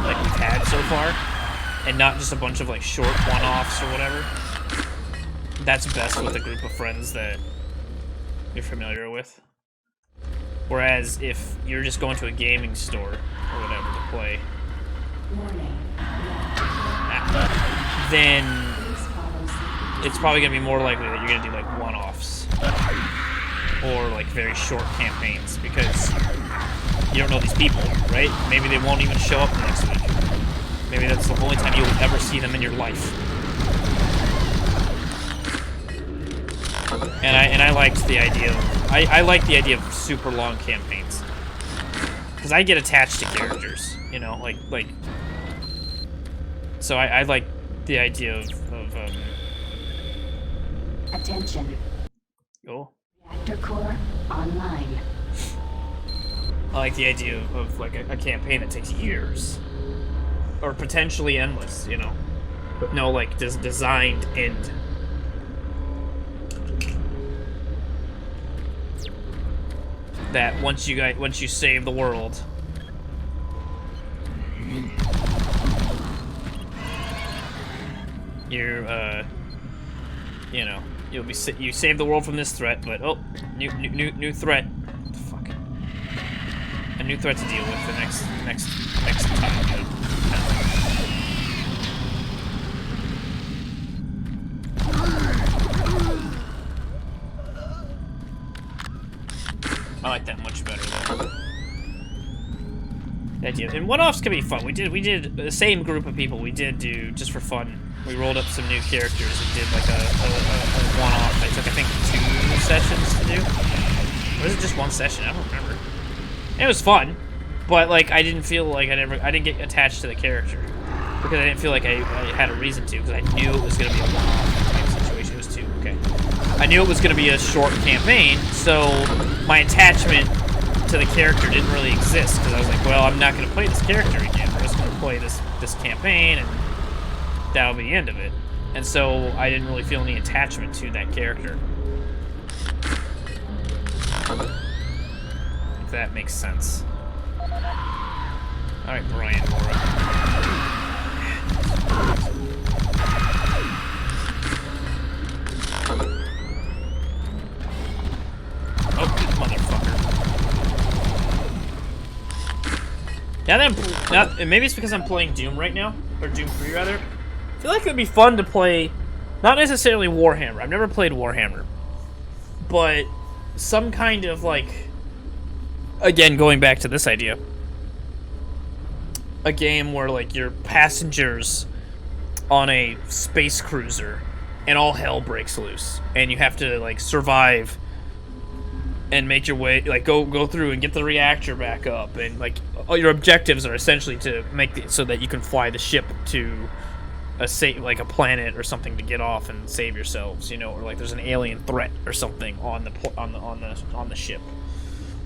like we've had so far, and not just a bunch of like short one-offs or whatever, that's best with a group of friends that you're familiar with. Whereas if you're just going to a gaming store or whatever to play, then it's probably gonna be more likely that you're gonna do like one-offs or like very short campaigns because you don't know these people, right? Maybe they won't even show up the next week. Maybe that's the only time you'll ever see them in your life. And I liked the idea of I like the idea of super long campaigns because I get attached to characters, you know, like. So I like the idea of Attention. oh. Reactor core online. I like the idea of like a campaign that takes years or potentially endless, you know, but no like designed end. That once you save the world, you're you know, you save the world from this threat, but oh, new threat. Fuck. A new threat to deal with the next time. You know? I like that much better though. The idea, and one-offs can be fun. We did the same group of people. We did do just for fun. We rolled up some new characters and did like a one-off. It took I think 2 sessions to do. Or was it just 1 session? I don't remember. It was fun, but like I didn't feel like I didn't get attached to the character because I didn't feel like I had a reason to because I knew it was gonna be a one-off type situation. It was 2. Okay. I knew it was gonna be a short campaign, so my attachment to the character didn't really exist because I was like, well, I'm not gonna play this character again. I'm just gonna play this campaign and that'll be the end of it. And so I didn't really feel any attachment to that character. If that makes sense. Alright, Brian, Laura. Oh, motherfucker. Now, maybe it's because I'm playing Doom right now, or Doom 3 rather. I feel like it would be fun to play, not necessarily Warhammer. I've never played Warhammer, but some kind of like, again, going back to this idea, a game where like you're passengers on a space cruiser and all hell breaks loose and you have to like survive and make your way, like go through and get the reactor back up, and like all your objectives are essentially to make it so that you can fly the ship to a planet or something to get off and save yourselves, you know, or like there's an alien threat or something on the ship.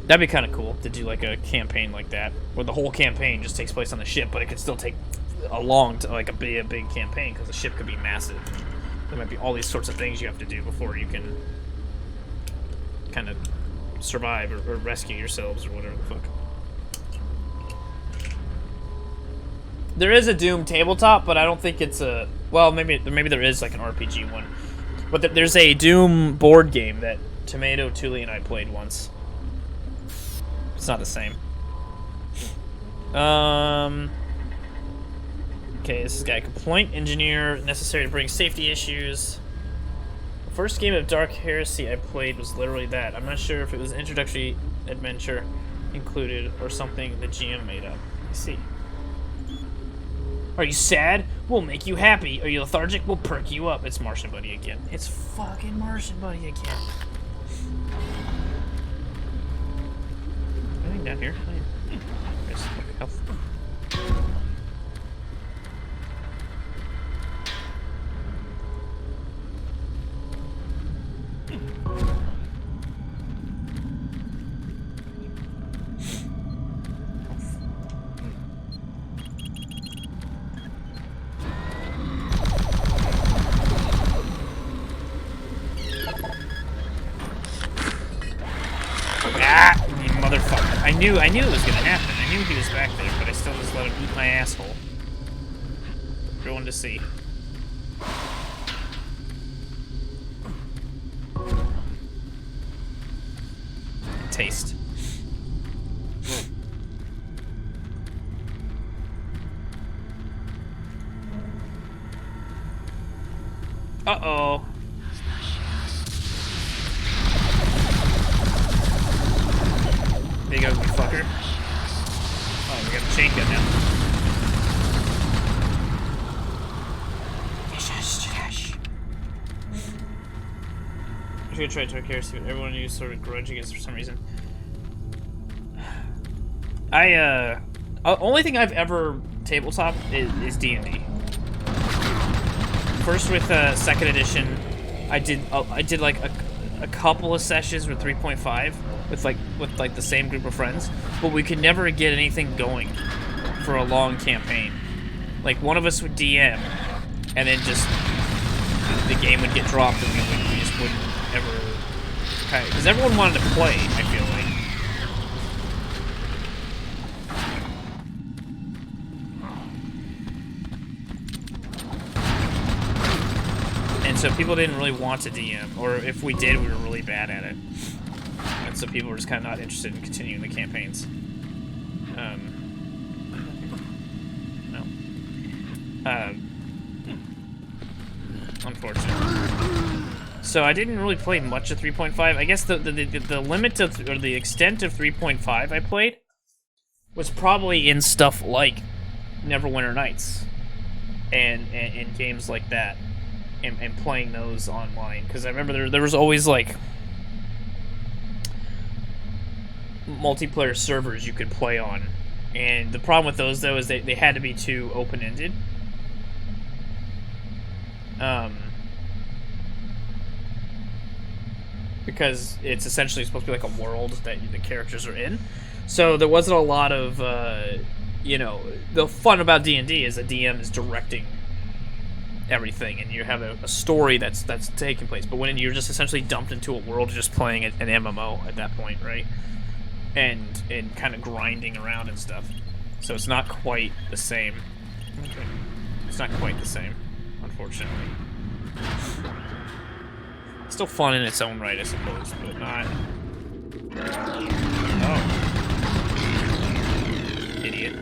That'd be kind of cool to do like a campaign like that, where the whole campaign just takes place on the ship, but it could still take a big campaign because the ship could be massive. There might be all these sorts of things you have to do before you can kind of survive or rescue yourselves or whatever the fuck. There is a Doom tabletop, but I don't think it's a... Well, maybe there is like an RPG one. But there's a Doom board game that Tomato, Thule, and I played once. It's not the same. Okay, this is guy. Complaint engineer necessary to bring safety issues. The first game of Dark Heresy I played was literally that. I'm not sure if it was introductory adventure included or something the GM made up. Let's see. Are you sad? We'll make you happy. Are you lethargic? We'll perk you up. It's Martian Buddy again. It's fucking Martian Buddy again. Anything down here? There's health. I knew it was gonna happen. I knew he was back there, but I still just let him eat my asshole. Everyone to see. taste. Uh-oh. Big ugly fucker. Oh, we got a chain gun now. I'm gonna try to take care of everyone you sort of grudge against for some reason. Only thing I've ever tabletop is D&D. First with second edition, I did like a couple of sessions with 3.5 with the same group of friends, but we could never get anything going for a long campaign. Like one of us would DM, and then just the game would get dropped, and we just wouldn't ever. Because everyone wanted to play, I feel like. And so people didn't really want to DM, or if we did, we were really bad at it. And so people were just kind of not interested in continuing the campaigns. Unfortunately. So I didn't really play much of 3.5. I guess the limit of, or the extent of 3.5 I played was probably in stuff like Neverwinter Nights and games like that. And playing those online, because I remember there was always like multiplayer servers you could play on, and the problem with those though is they had to be too open-ended. Because it's essentially supposed to be like a world that the characters are in, so there wasn't a lot of you know, the fun about D&D is the DM is directing everything, and you have a story that's taking place. But when you're just essentially dumped into a world, just playing an MMO at that point, right? And kind of grinding around and stuff. So it's not quite the same. Okay. It's not quite the same, unfortunately. Still fun in its own right, I suppose, but not. Oh. Idiot.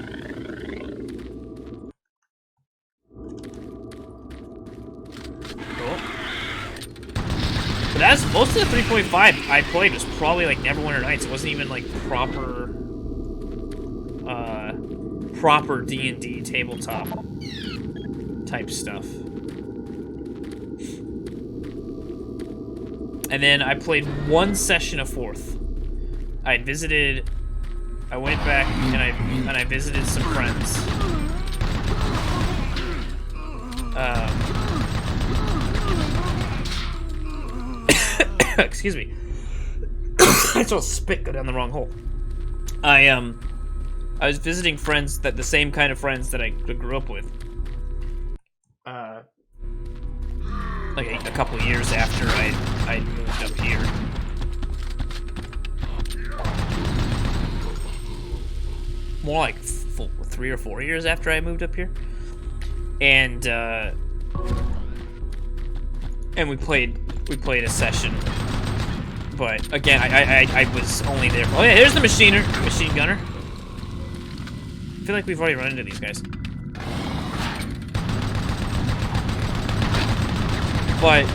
But that's most of the 3.5 I played was probably like Neverwinter Nights. It wasn't even like proper D&D tabletop type stuff. And then I played one session of 4th. I went back and I visited some friends. Excuse me. I saw spit go down the wrong hole. I was visiting friends, the same kind of friends that I grew up with. Like a couple years after I moved up here. More like 3 or 4 years after I moved up here. And we played a session. But again, I was only there for, oh yeah, here's the machine gunner. I feel like we've already run into these guys. But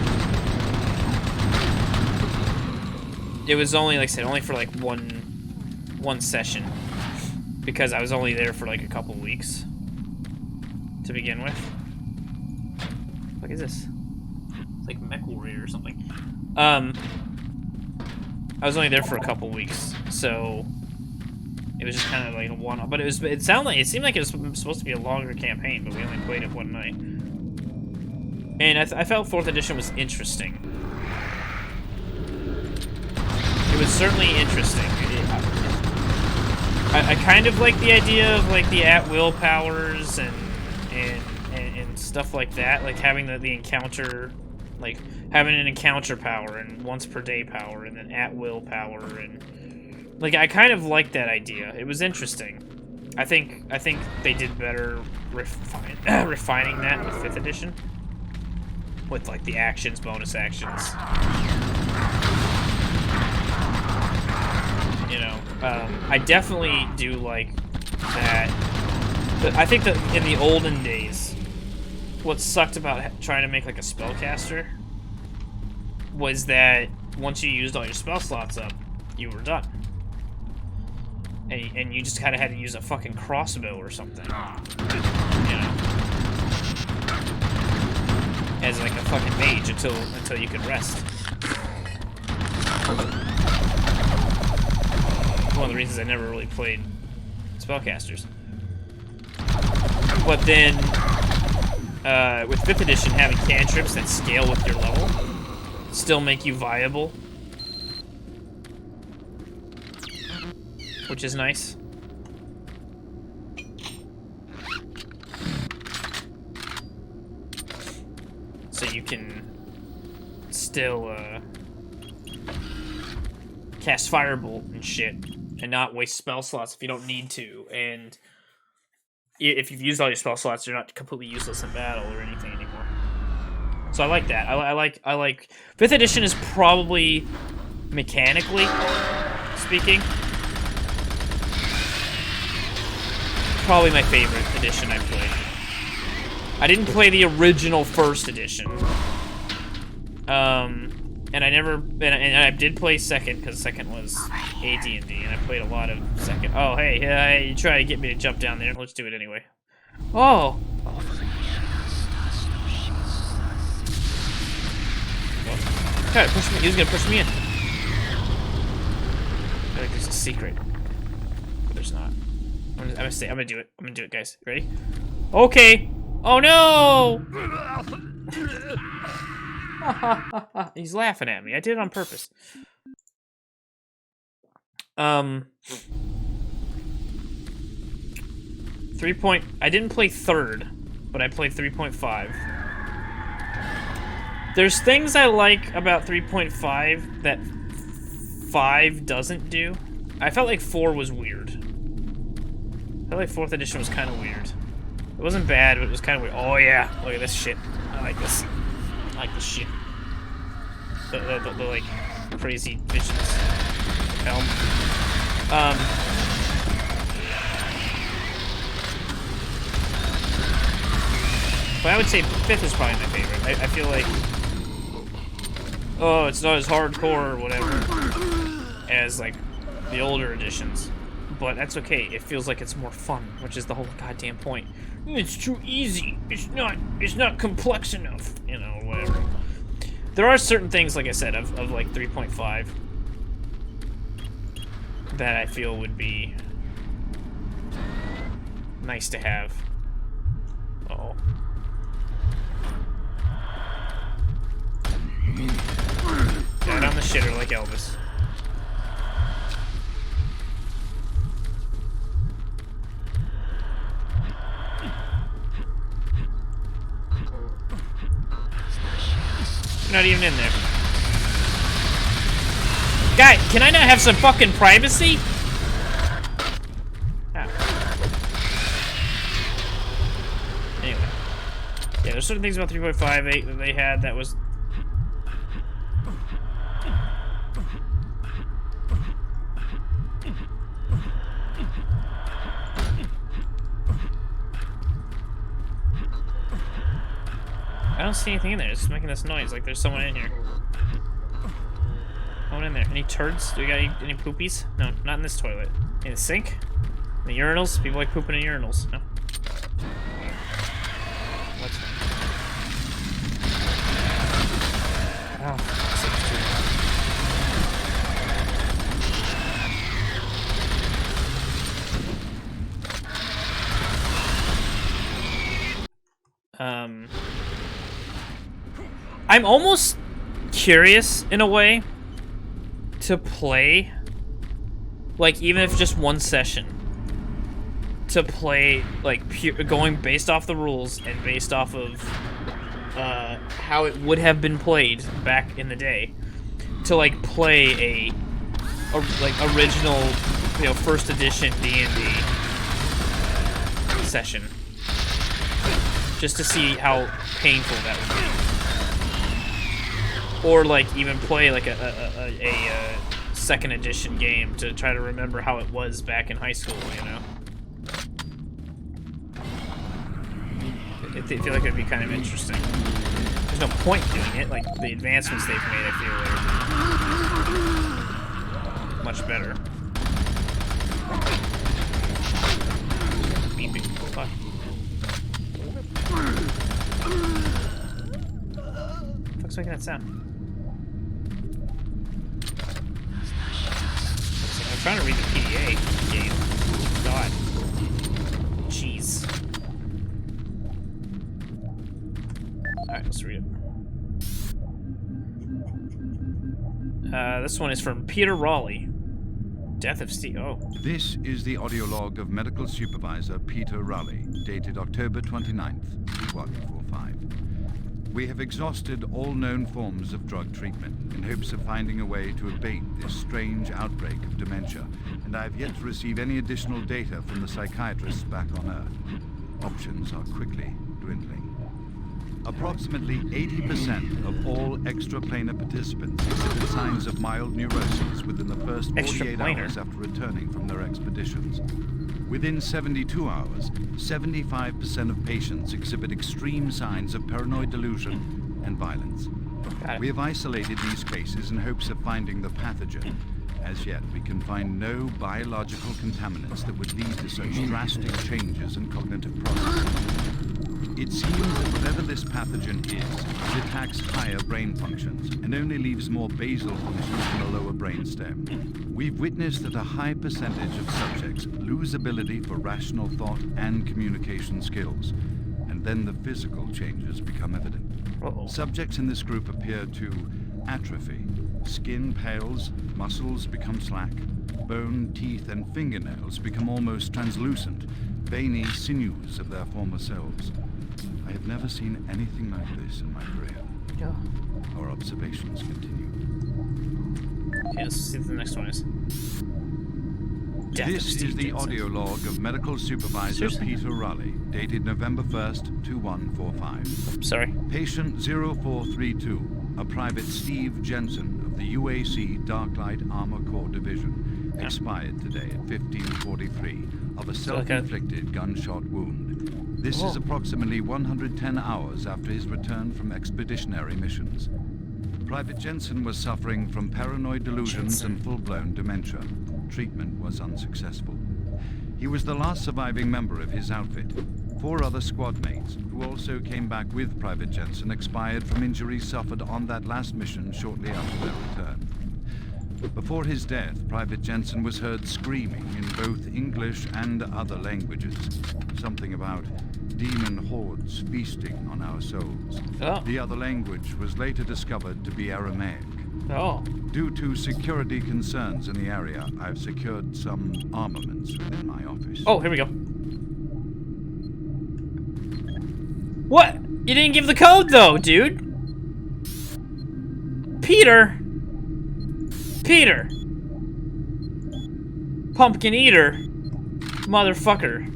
it was only, like I said, only for like one session, because I was only there for like a couple weeks to begin with. What is this? It's like Mech Warrior or something. I was only there for a couple weeks, so it was just kind of like a one-off. But it seemed like it was supposed to be a longer campaign, but we only played it one night. And I felt 4th edition was interesting. It was certainly interesting. I kind of like the idea of like the at-will powers and stuff like that, like having the encounter, like having an encounter power and once per day power and then at-will power, and like I kind of like that idea. It was interesting. I think they did better refining that with 5th edition. With like the actions, bonus actions. You know, I definitely do like that. But I think that in the olden days, what sucked about trying to make like a spellcaster was that once you used all your spell slots up, you were done. And you just kind of had to use a fucking crossbow or something. You know? As like a fucking mage until you could rest. One of the reasons I never really played spellcasters. But then, with 5th edition, having cantrips that scale with your level still make you viable, which is nice. So you can still cast Firebolt and shit, and not waste spell slots if you don't need to. And if you've used all your spell slots, you're not completely useless in battle or anything anymore. So I like that. I like 5th edition is probably, mechanically speaking, probably my favorite edition I've played. I didn't play the original 1st edition. And I never, and I did play 2nd, because 2nd was AD&D, and I played a lot of 2nd. Oh, hey, you try to get me to jump down there. Let's do it anyway. Oh! God, push me. He was gonna push me in. I think there's a secret. But there's not. I'm gonna do it. I'm gonna do it, guys. Ready? Okay. Oh no! He's laughing at me. I did it on purpose. I didn't play 3rd, but I played 3.5. There's things I like about 3.5 that 5 doesn't do. I felt like 4 was weird. I felt like 4th edition was kind of weird. It wasn't bad, but it was kind of weird. Oh yeah, look at this shit. I like this. I like this shit. The like crazy visions. Helm. But I would say 5th is probably my favorite. I feel like, oh, it's not as hardcore or whatever as like the older editions, but that's okay. It feels like it's more fun, which is the whole goddamn point. It's too easy. It's not complex enough, you know, whatever. There are certain things, like I said, of like 3.5 that I feel would be nice to have. Uh-oh. Got on the shitter like Elvis. You're not even in there. Guy, can I not have some fucking privacy? Ah. Anyway. Yeah, there's certain things about 3.58 that they had that was... I don't see anything in there. It's just making this noise like there's someone in here. No one in there. Any turds? Do we got any poopies? No, not in this toilet. In the sink? In the urinals? People like pooping in urinals. No. What's oh, I'm almost curious in a way to play, like, even if just one session, to play like going based off the rules and based off of how it would have been played back in the day, to like play a like original, you know, 1st edition D&D session, just to see how painful that would be. Or like even play like a second edition game to try to remember how it was back in high school, you know? I feel like it'd be kind of interesting. There's no point doing it, like, the advancements they've made, I feel are much better. Beeping. Fuck. Fuck's making that sound? I'm trying to read the PDA game. God. Jeez. Alright, let's read it. This one is from Peter Raleigh. Death of Steve. Oh. This is the audio log of Medical Supervisor Peter Raleigh, dated October 29th, 2145. We have exhausted all known forms of drug treatment in hopes of finding a way to abate this strange outbreak of dementia, and I have yet to receive any additional data from the psychiatrists back on Earth. Options are quickly dwindling. Approximately 80% of all extraplanar participants exhibit signs of mild neuroses within the first 48 hours after returning from their expeditions. Within 72 hours, 75% of patients exhibit extreme signs of paranoid delusion and violence. We have isolated these cases in hopes of finding the pathogen. As yet, we can find no biological contaminants that would lead to such drastic changes in cognitive processes. It seems that whatever this pathogen is, it attacks higher brain functions and only leaves more basal functions in the lower brain stem. We've witnessed that a high percentage of subjects lose ability for rational thought and communication skills, and then the physical changes become evident. Subjects in this group appear to atrophy. Skin pales, muscles become slack, bone, teeth, and fingernails become almost translucent, veiny sinews of their former selves. I have never seen anything like this in my career. Yeah. Our observations continue. Okay, let's see what the next one is. This is the audio log of Medical Supervisor Peter Raleigh, dated November 1st, 2145. Sorry. Patient 0432, a Private Steve Jensen of the UAC Darklight Armor Corps Division, expired today at 1543 of a self-inflicted gunshot wound. This is approximately 110 hours after his return from expeditionary missions. Private Jensen was suffering from paranoid delusions and full-blown dementia. Treatment was unsuccessful. He was the last surviving member of his outfit. 4 other squad mates, who also came back with Private Jensen, expired from injuries suffered on that last mission shortly after their return. Before his death, Private Jensen was heard screaming in both English and other languages. Something about demon hordes feasting on our souls. The other language was later discovered to be Aramaic. Due to security concerns in the area, I've secured some armaments within my office. Oh, here we go. What? You didn't give the code, though, dude. Peter. Peter. Pumpkin eater. Motherfucker.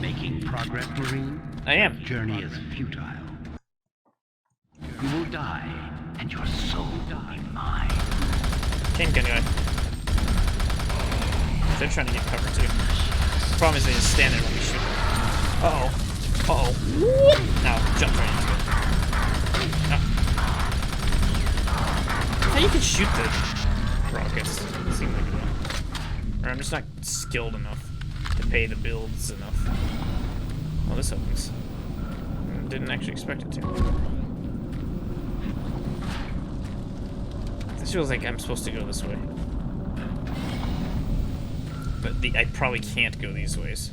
Making progress, Marine? I am. The journey is futile. You will die, and your soul will be mine. Chain gun guy. They're trying to get cover, too. The problem is they just stand there when we shoot. Uh-oh. Uh-oh. Now, jump right into it. No. How you can shoot the rockets? Doesn't seem like it. Or I'm just not skilled enough to pay the builds enough. Well, this opens. Didn't actually expect it to. This feels like I'm supposed to go this way. But I probably can't go these ways.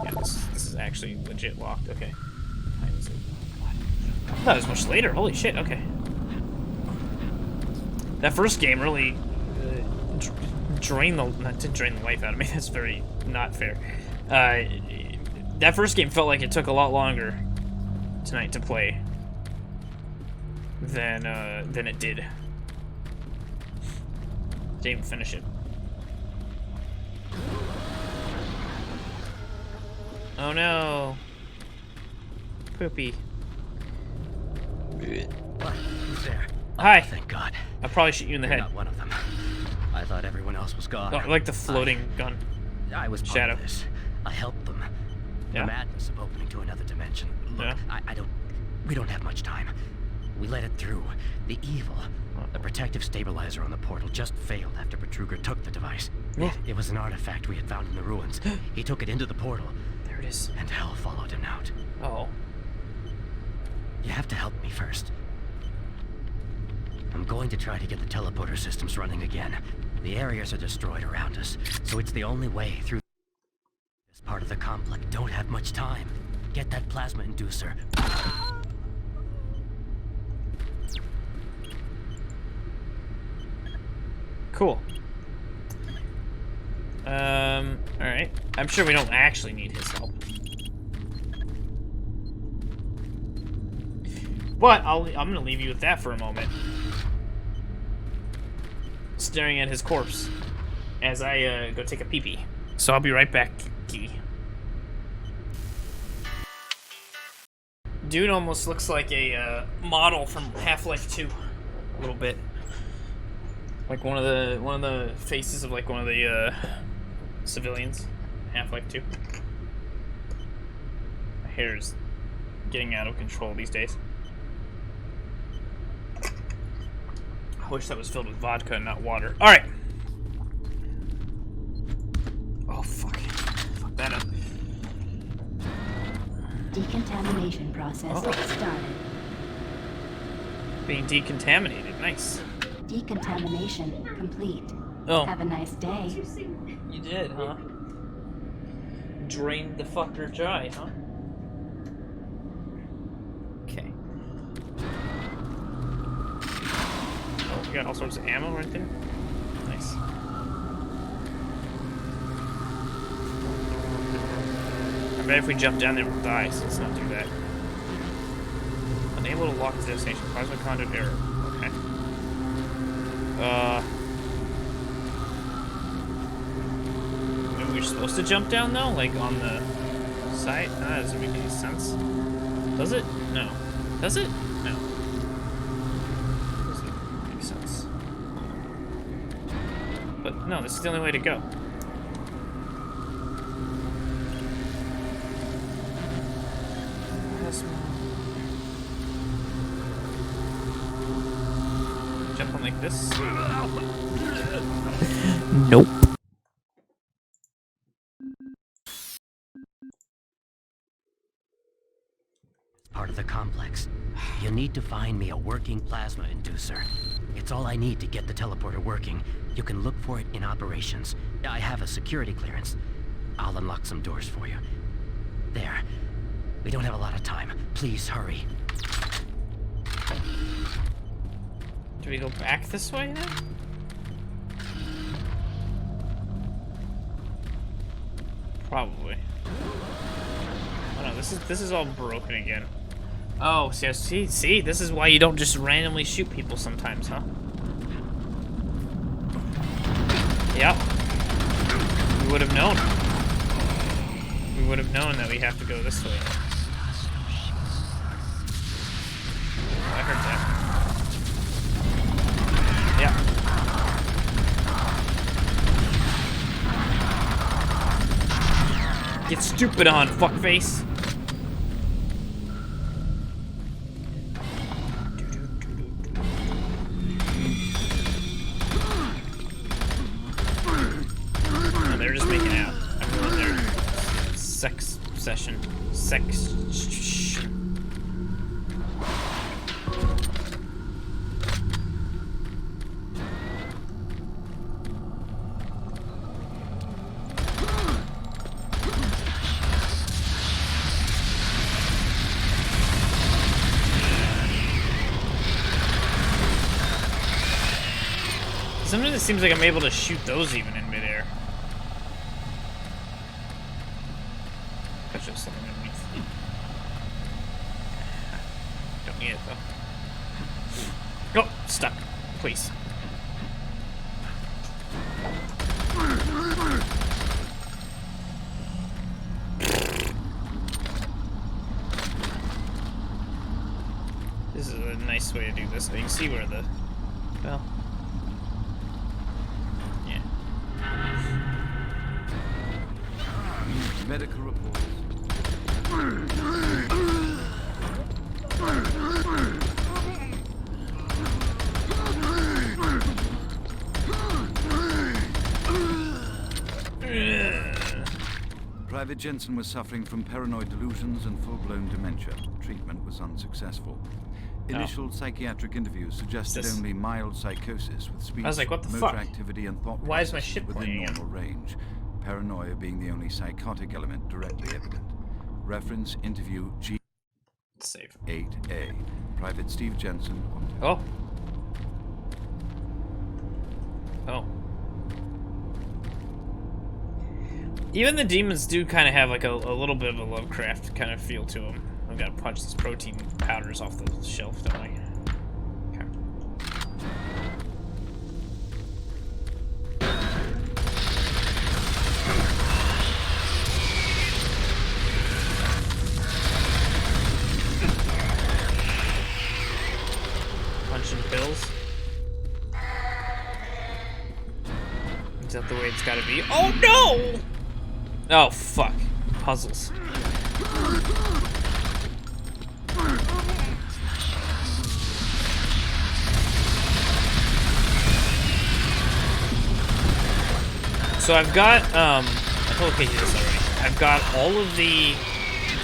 Yeah, this is actually legit locked. Okay. That was much later. Holy shit. Okay. That first game really didn't drain the life out of me. That's very not fair. That first game felt like it took a lot longer tonight to play than it did. Didn't even finish it. Oh no. Poopy. What? Who's there? Hi. Thank God. I'll probably shoot you in the head. Not one of them. I thought everyone else was gone. Oh, I like the floating gun. I was part Shadow. of this. I helped them. Yeah. The madness of opening to another dimension. Look, Yeah. we don't have much time. We let it through. The evil, the protective stabilizer on the portal just failed after Betruger took the device. Yeah. It was an artifact we had found in the ruins. He took it into the portal. There it is. And hell followed him out. Oh. You have to help me first. I'm going to try to get the teleporter systems running again. The areas are destroyed around us, so it's the only way through this part of the complex. Don't have much time. Get that plasma inducer. Cool. Alright. I'm sure we don't actually need his help. But I'm gonna leave you with that for a moment. Staring at his corpse as I go take a pee-pee. So I'll be right back, Key. Dude almost looks like a model from Half-Life 2, a little bit. Like one of the faces of like one of the civilians, Half-Life 2. My hair's getting out of control these days. I wish that was filled with vodka and not water. All right. Oh fuck! Fuck that up. Decontamination process started. Being decontaminated. Nice. Decontamination complete. Oh. Have a nice day. You did, huh? Drained the fucker dry, huh? Okay. Oh, we got all sorts of ammo right there. Nice. I bet if we jump down there we'll die, so let's not do that. Unable to lock the destination. Plasma conduit error. Okay. Maybe we're supposed to jump down though? Like on the side? That doesn't make any sense. Does it? No. Does it? No. Doesn't make sense. But no, this is the only way to go. Jump on like this? Nope. Part of the complex. You need to find me a working plasma inducer. It's all I need to get the teleporter working. You can look for it in operations. I have a security clearance. I'll unlock some doors for you. There. We don't have a lot of time. Please hurry. Do we go back this way now? Probably. Oh no, this is all broken again. Oh, see, this is why you don't just randomly shoot people sometimes, huh? Yep. We would have known. We would have known that we have to go this way. I heard that. Yeah. Get stupid on, fuckface. Oh, they're just making out. Everyone in their sex session. Sex. Sometimes it seems like I'm able to shoot those even in midair. That's just something underneath. Don't need it though. Oh, stuck. Please. This is a nice way to do this. So you can see where the... Well... Medical reports. Private Jensen was suffering from paranoid delusions and full-blown dementia. Treatment was unsuccessful. Initial psychiatric interviews suggested only mild psychosis with speech, I was like, what the motor fuck? activity, and thought Why is my processes ship within playing normal range. Paranoia being the only psychotic element directly evident. Reference interview Save. G8A. Private Steve Jensen. Oh. Oh. Even the demons do kind of have like a little bit of a Lovecraft kind of feel to them. I've got to punch these protein powders off the shelf, don't I? Okay. Punching pills. Is that the way it's gotta be? Oh no! Oh fuck. Puzzles. So I've got, I told Casey this already. I've got all of the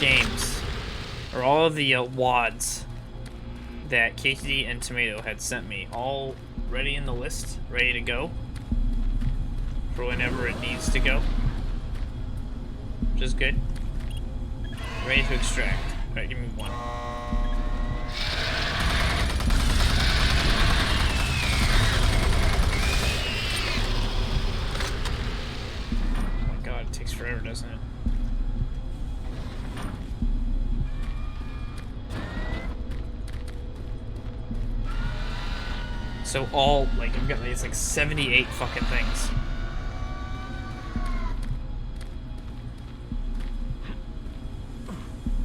games, or all of the WADs that Casey and Tomato had sent me, all ready in the list, ready to go for whenever it needs to go, which is good. Ready to extract. Alright, give me one. Oh my god, it takes forever, doesn't it? So all, like, I've got these, like, 78 fucking things.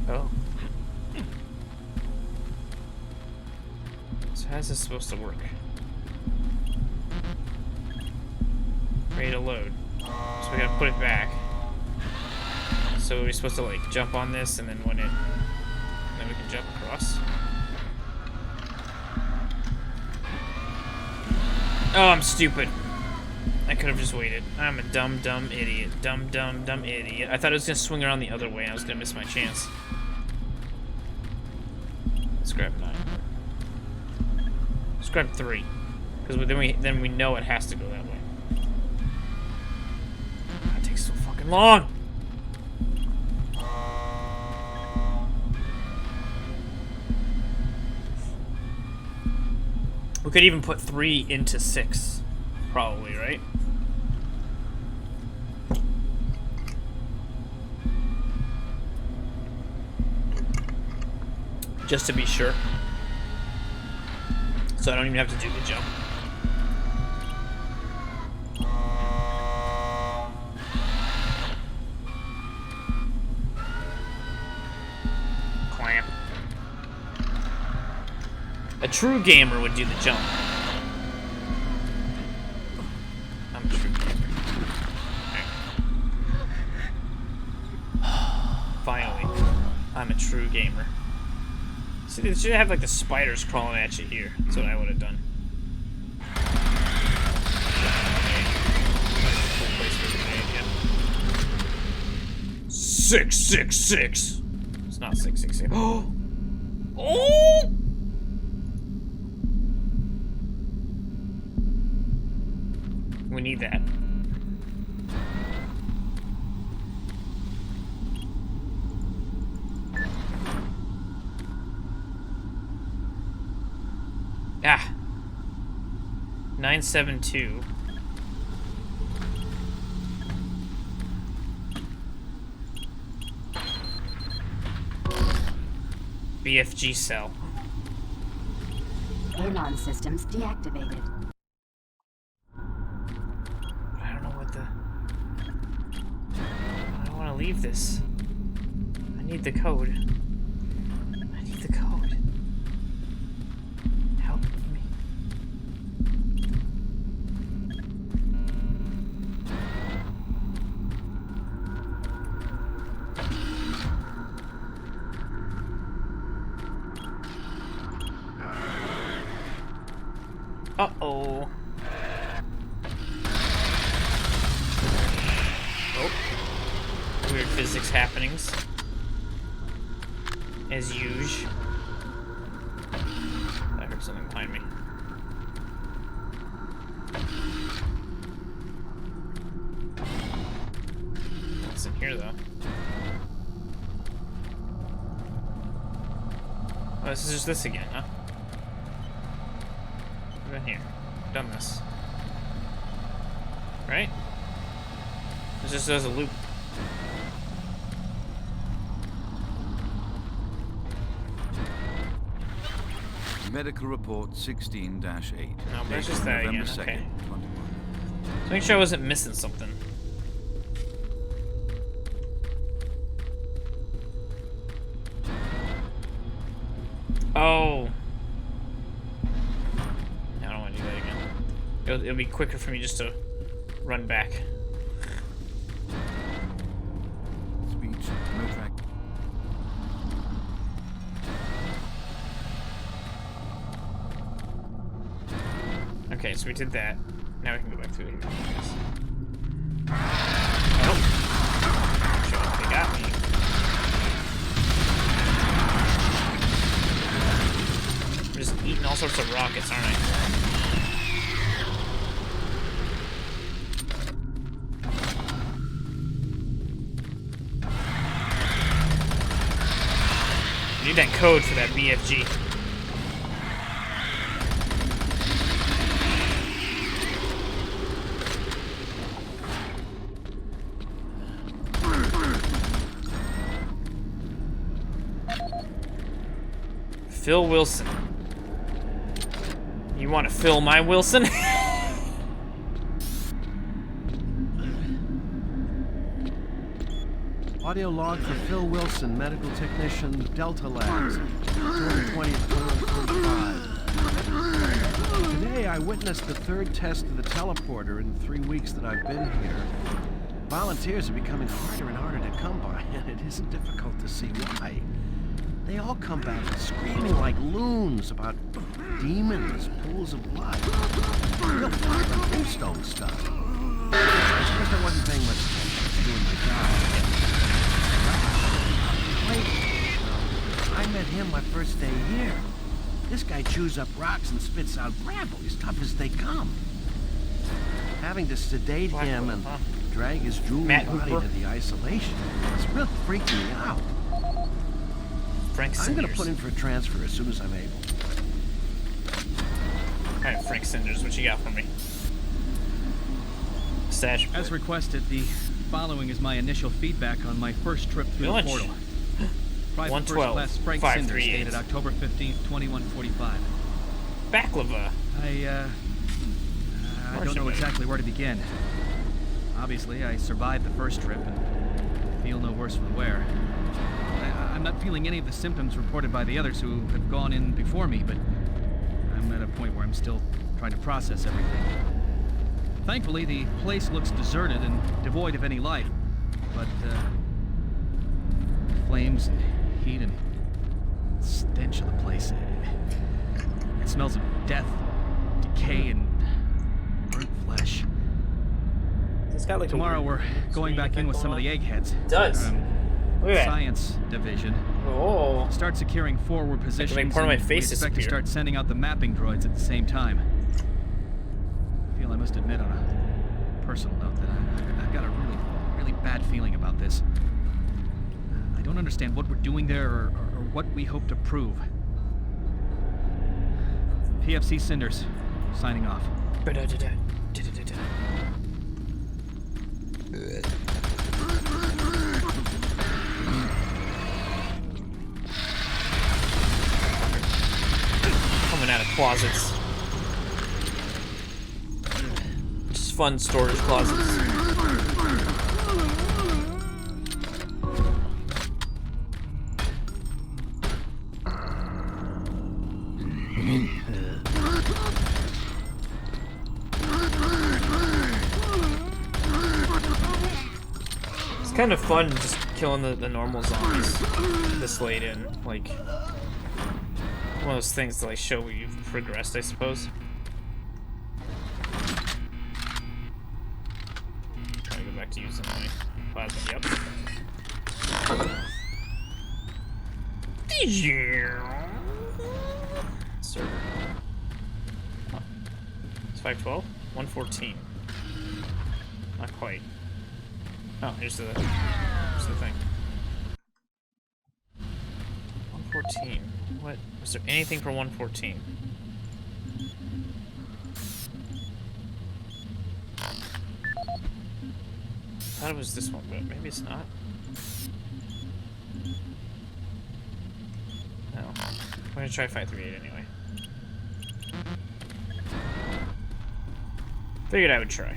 Oh. So how's this supposed to work? Ready to load. So we gotta put it back. So we're supposed to, like, jump on this, and then when it... then we can jump across. Oh, I'm stupid. I could have just waited. I'm a dumb idiot. Dumb idiot. I thought it was gonna swing around the other way and I was gonna miss my chance. Let's grab 9. Let's grab 3. Because then we know it has to go that way. That takes so fucking long! We could even put 3 into 6. Probably, right? Just to be sure. So I don't even have to do the jump. Clamp. A true gamer would do the jump. I'm a true gamer. Right. Finally. I'm a true gamer. See, they should have like the spiders crawling at you here. That's what I would have done. 666. It's not 666. Oh! Oh! We need that. Ah. 972. BFG cell. Anon systems deactivated. I don't know what the... I don't want to leave this. I need the code. I need the code. Help me. Uh-oh. Oh. Weird physics happenings. As usual. I heard something behind me. What's in here, though? Oh, this is just this again, huh? What's in here? Done this. Right? This just does a loop. Medical report 16-8. No, but it's just that again, November 2nd, okay. 21. So make sure I wasn't missing something. Oh. I don't want to do that again. It'll be quicker for me just to run back. Speech, no track. Okay, so we did that. Now we can go back to it. Oh. Sure, they got me. I'm just eating all sorts of rockets, aren't I? I need that code for that BFG. Phil Wilson. You want to fill my Wilson? Audio log for Phil Wilson, medical technician, Delta Labs, October 20th, 2145. Today, I witnessed the third test of the teleporter in the 3 weeks that I've been here. Volunteers are becoming harder and harder to come by, and it isn't difficult to see why. They all come back screaming like loons about demons, pools of blood. Real tombstone stuff. I suppose I wasn't paying much attention to doing my job. Wait, I met him my first day here. This guy chews up rocks and spits out gravel, as tough as they come. Having to sedate him and drag his jeweled body to the isolation, it's really freaking me out. Frank Cinders. I'm gonna put in for a transfer as soon as I'm able. Alright, Frank Cinders, what you got for me? Stash. As requested, the following is my initial feedback on my first trip through the portal. Private First Class Frank Cinders, dated October 15th, 2145. Baklava. I don't know exactly where to begin. Obviously, I survived the first trip and feel no worse for the wear. I'm not feeling any of the symptoms reported by the others who have gone in before me, but I'm at a point where I'm still trying to process everything. Thankfully, the place looks deserted and devoid of any life, but flames and heat and stench of the place. It smells of death, decay, and burnt flesh. It's got like tomorrow we're going back in with some of the eggheads. It does. Look at that. Science division. Oh. Start securing forward positions. Make part of my face we expect disappear. to start sending out the mapping droids at the same time. I feel I must admit on a personal note that I've got a really bad feeling about this. I don't understand what we're doing there or what we hope to prove. PFC Cinders, signing off. Coming out of closets. Just fun storage closets. It's kind of fun just killing the normal zombies this late in, like one of those things to like show you've progressed, I suppose. Server. Oh. It's 512? 114. Not quite. Oh, here's the thing. 114. What? Was there anything for 114? I thought it was this one, but maybe it's not. No. I'm gonna try 538 anyway. Figured I would try.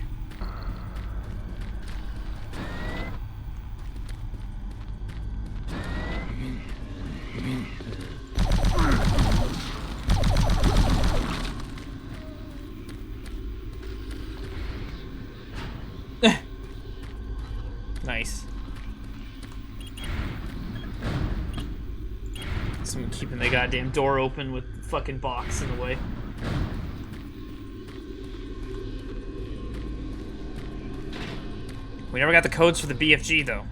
Nice. Someone keeping the goddamn door open with the fucking box in the way. We never got the codes for the BFG though.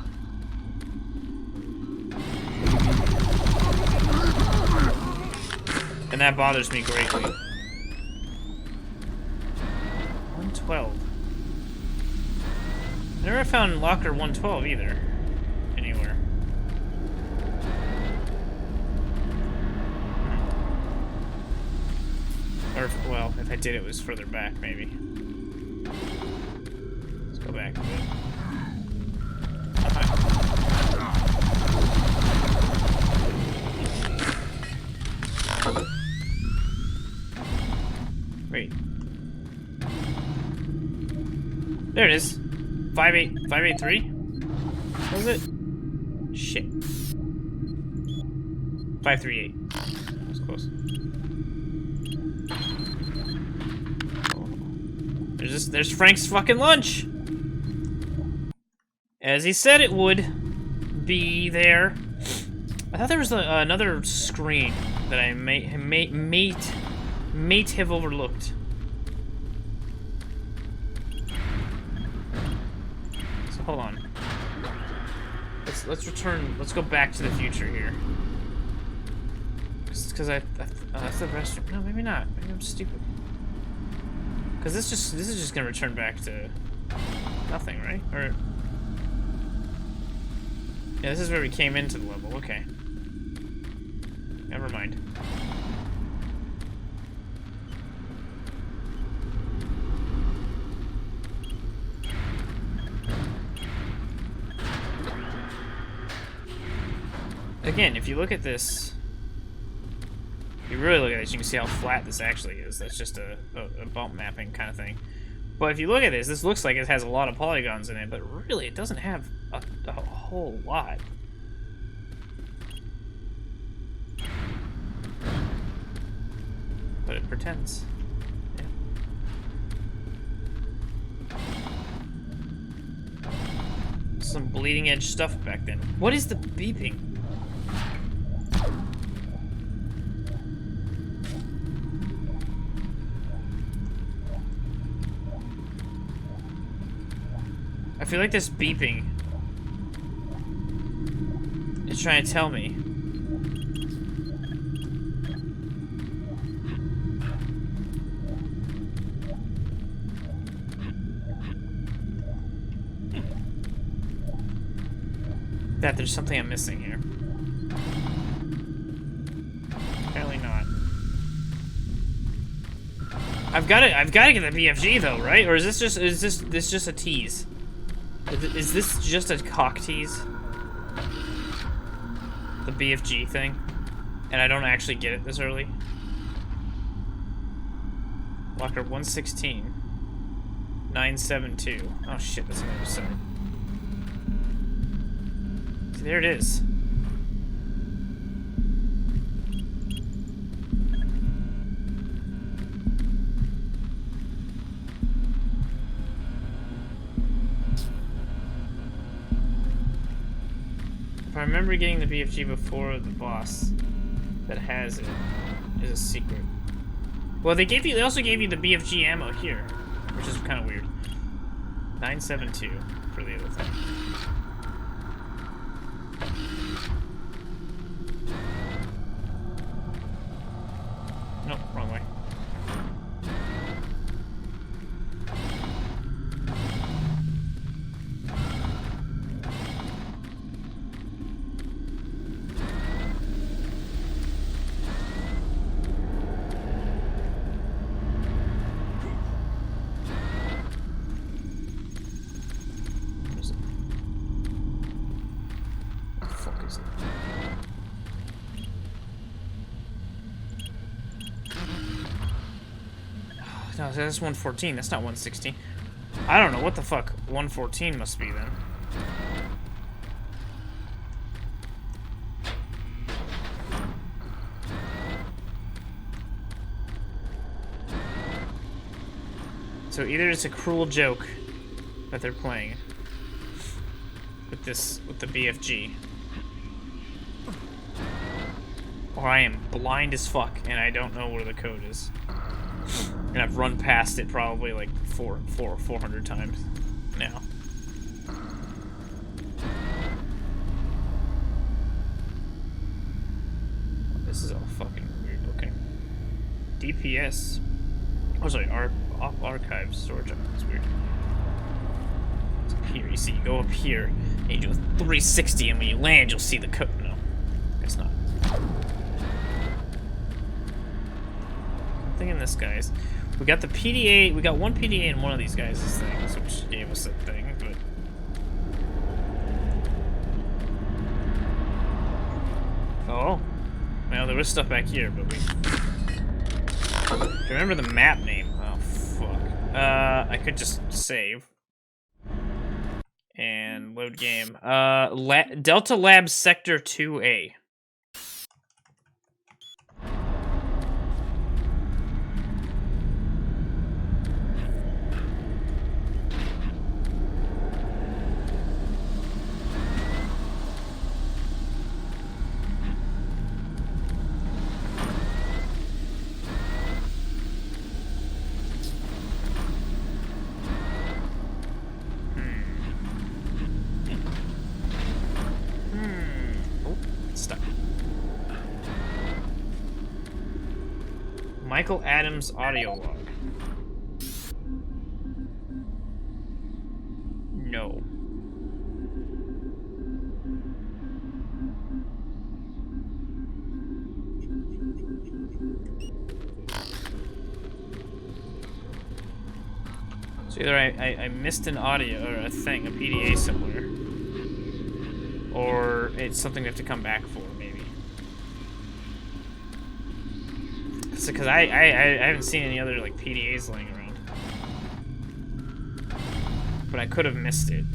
And that bothers me greatly. 112. I never found locker 112 either. Anywhere. Or, well, if I did, it was further back, maybe. Let's go back a bit. Wait. There it is. 583? What was it? Shit. 538. That was close. Oh. There's Frank's fucking lunch! As he said it would be there. I thought there was another screen that I may have overlooked. So hold on. Let's return. Let's go back to the future here. Because that's the restroom. No, maybe not. Maybe I'm stupid. Because this is just gonna return back to nothing, right? Or yeah, this is where we came into the level. Okay. Never mind. Again, if you look at this, if you really look at this, you can see how flat this actually is. That's just a bump mapping kind of thing. But if you look at this looks like it has a lot of polygons in it, but really it doesn't have a whole lot. But it pretends. Yeah. Some bleeding edge stuff back then. What is the beeping? I feel like this beeping is trying to tell me. That there's something I'm missing here. Apparently not. I've got to get the BFG though, right? Or is this just a tease? Is this just a cock tease? The BFG thing? And I don't actually get it this early? Locker 116. 972. Oh shit, that's on the other side. See, there it is. If I remember getting the BFG before the boss that has it is a secret. Well, they also gave you the BFG ammo here, which is kind of weird. 972 for the other thing. No, that's 114. That's not 116. I don't know what the fuck 114 must be then. So either it's a cruel joke that they're playing with the BFG, or I am blind as fuck and I don't know where the code is. And I've run past it probably like 400 times now. This is all fucking weird looking. DPS. Oh, sorry, archive storage. That's weird. It's up here. You see, you go up here, and you do a 360, and when you land, you'll see the code. No, it's not. I'm thinking this guy's. We got the PDA. We got one PDA in one of these guys' things, which gave us that thing, but. Oh. Well, there was stuff back here, but we. Remember the map name. Oh, fuck. I could just save. And load game. Delta Labs Sector 2A. Michael Adams audio log. No. So either I missed an audio or a thing, a PDA somewhere, or it's something we have to come back for, maybe. Because I haven't seen any other like PDAs laying around, but I could have missed it.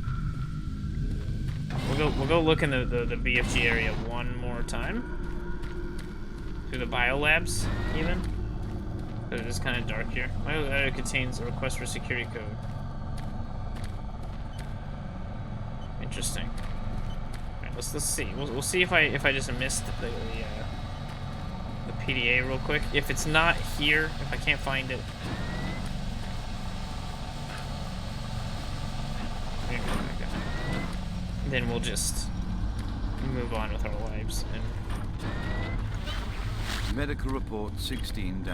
We'll go look in the BFG area one more time through the biolabs even. But it is kind of dark here. My letter contains a request for security code. Interesting. Alright, let's see. We'll see if I just missed the PDA real quick. If it's not here, if I can't find it, then we'll just move on with our lives. And Medical report 16-8,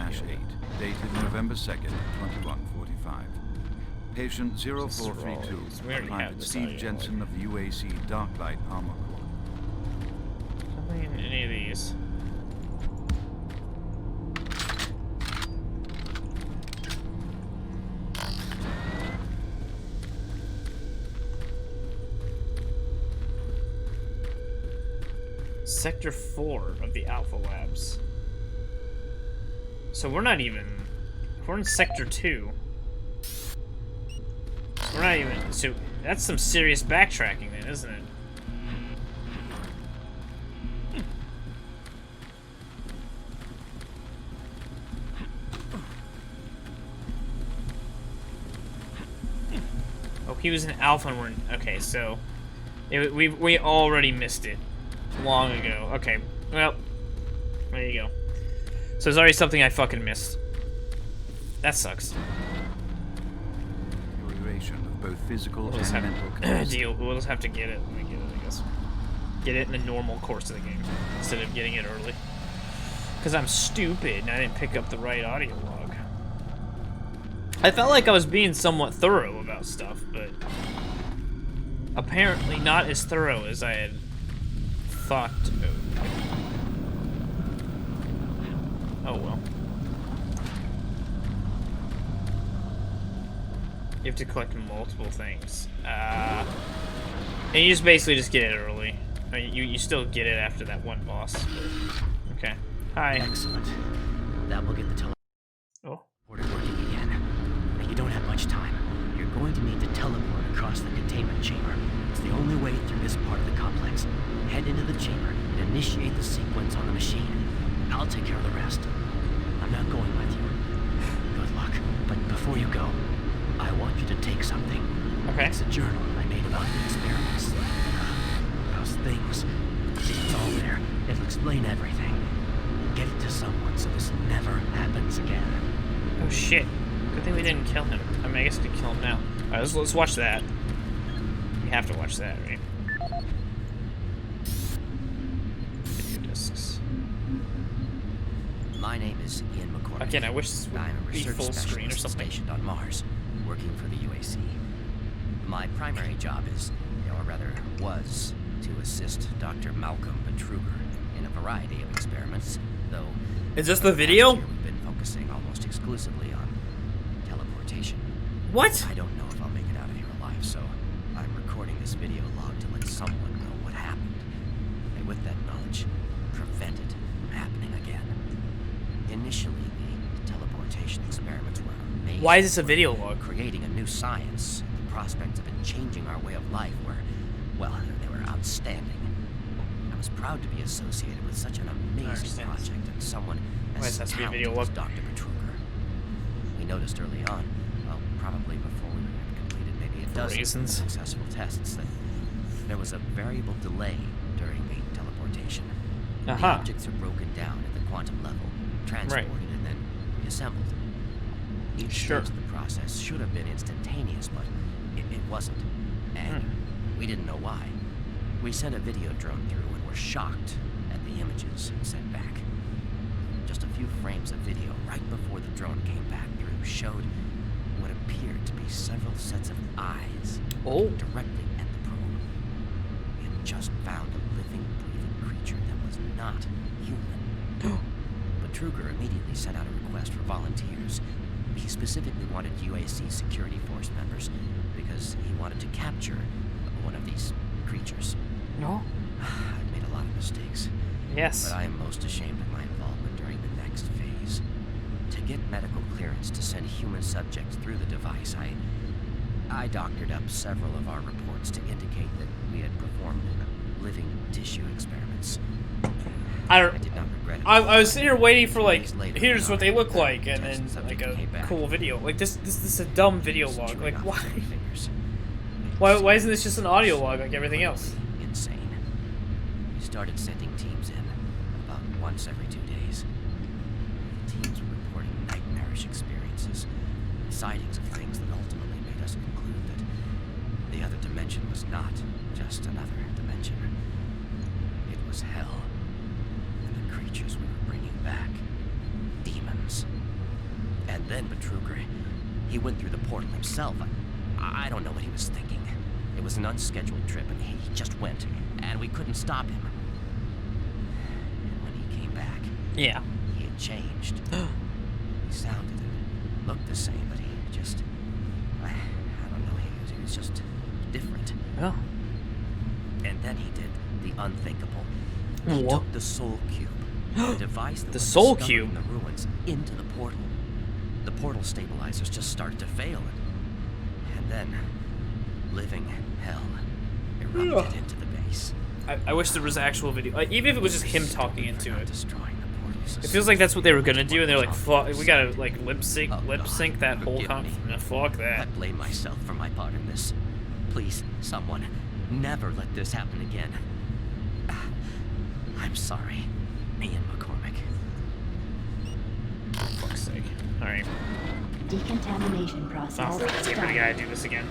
dated November 2nd, 2145. Patient 0432, Private Steve Jensen of the UAC Darklight Armor Corps. Nothing in any of these. Sector 4 of the Alpha Labs. So we're not even... We're in Sector 2. So we're not even... So that's some serious backtracking then, isn't it? Oh, he was in Alpha and we're in... Okay, so... we already missed it. Long ago. Okay, well, there you go. So there's already something I fucking missed. That sucks. Duration of both physical and mental deal. We'll just have to get it when we get it, I guess. Get it in the normal course of the game instead of getting it early. Because I'm stupid and I didn't pick up the right audio log. I felt like I was being somewhat thorough about stuff, but apparently not as thorough as I had thought. Oh well. You have to collect multiple things. And you just basically just get it early. I mean, you still get it after that one boss. But... Okay. Hi. Excellent. That will get the teleporter Oh. working again. Now, you don't have much time. You're going to need to teleport across the containment chamber. It's the only way through this part of the complex. Head into the chamber and initiate the sequence on the machine. I'll take care of the rest. I'm not going with you. Good luck. But before you go, I want you to take something. Okay. It's a journal I made about the experiments. Those things. It's all there. It'll explain everything. Get it to someone so this never happens again. Oh shit. Good thing we didn't kill him. I mean, I guess we could kill him now. Alright, let's watch that. We have to watch that, right? Video discs. My name is Ian McCormick. Again, I wish this would I'm a be research full screen or specialist something. stationed on Mars, working for the UAC. My primary job is, or rather was, to assist Dr. Malcolm Betruger in a variety of experiments, though... Is this the video? We've been focusing almost exclusively on teleportation. What? I don't know if I'll make it out of here alive, so I'm recording this video log to let someone know what happened. And with that knowledge, prevent it from happening again. Initially, the teleportation experiments were amazing. Why is this a video log? Creating a new science. The prospects of it changing our way of life were, well, they were outstanding. I was proud to be associated with such an amazing project and someone as talented as Dr. Betruger. We noticed early on, well, probably before we had completed maybe a dozen successful tests, that there was a variable delay during the teleportation. The objects are broken down at the quantum level, transported, and then reassembled. Each stage of the process should have been instantaneous, but it wasn't. And we didn't know why. We sent a video drone through and were shocked at the images it sent back. Just a few frames of video right before the drone came back through showed what appeared to be several sets of eyes directly at the probe. We had just found a living, breathing creature that was not human. Betruger immediately sent out a request for volunteers. He specifically wanted UAC security force members because he wanted to capture one of these creatures. No? I've made a lot of mistakes. Yes. But I am most ashamed of my involvement during the next phase. To get medical clearance to send human subjects through the device, I doctored up several of our reports to indicate that we had performed living tissue experiments. I did not regret it. I was sitting here waiting for, like, here's what they look like, and then, like, a cool video. Like, this is a dumb video log. Like, why? Why isn't this just an audio log like everything else? Insane. We started sending teams in about once every 2 days. Teams were reporting nightmarish experiences, sightings of things that ultimately made us conclude that the other dimension was not just another dimension. It was hell. And the creatures we were bringing back. Demons. And then Betruger, he went through the portal himself. I don't know what he was thinking. It was an unscheduled trip, and he just went, and we couldn't stop him. And when he came back, he had changed. He sounded and looked the same, but he just, I don't know, he was just different. Oh. And then he did the unthinkable. He took the Soul Cube, the device that was Soul discovered Cube? in the ruins, into the portal. The portal stabilizers just started to fail, and then living hell erupted into the base. I wish there was actual video. Like, even if it was just him talking into it. It feels like that's what they were gonna do, and they're like, "Fuck, we gotta like lip sync that whole no, fuck that." I blame myself for my part in this. Please, someone, never let this happen again. I'm sorry, Ian McCormick. For fuck's sake. All right. Decontamination process. Oh, we gotta do this again.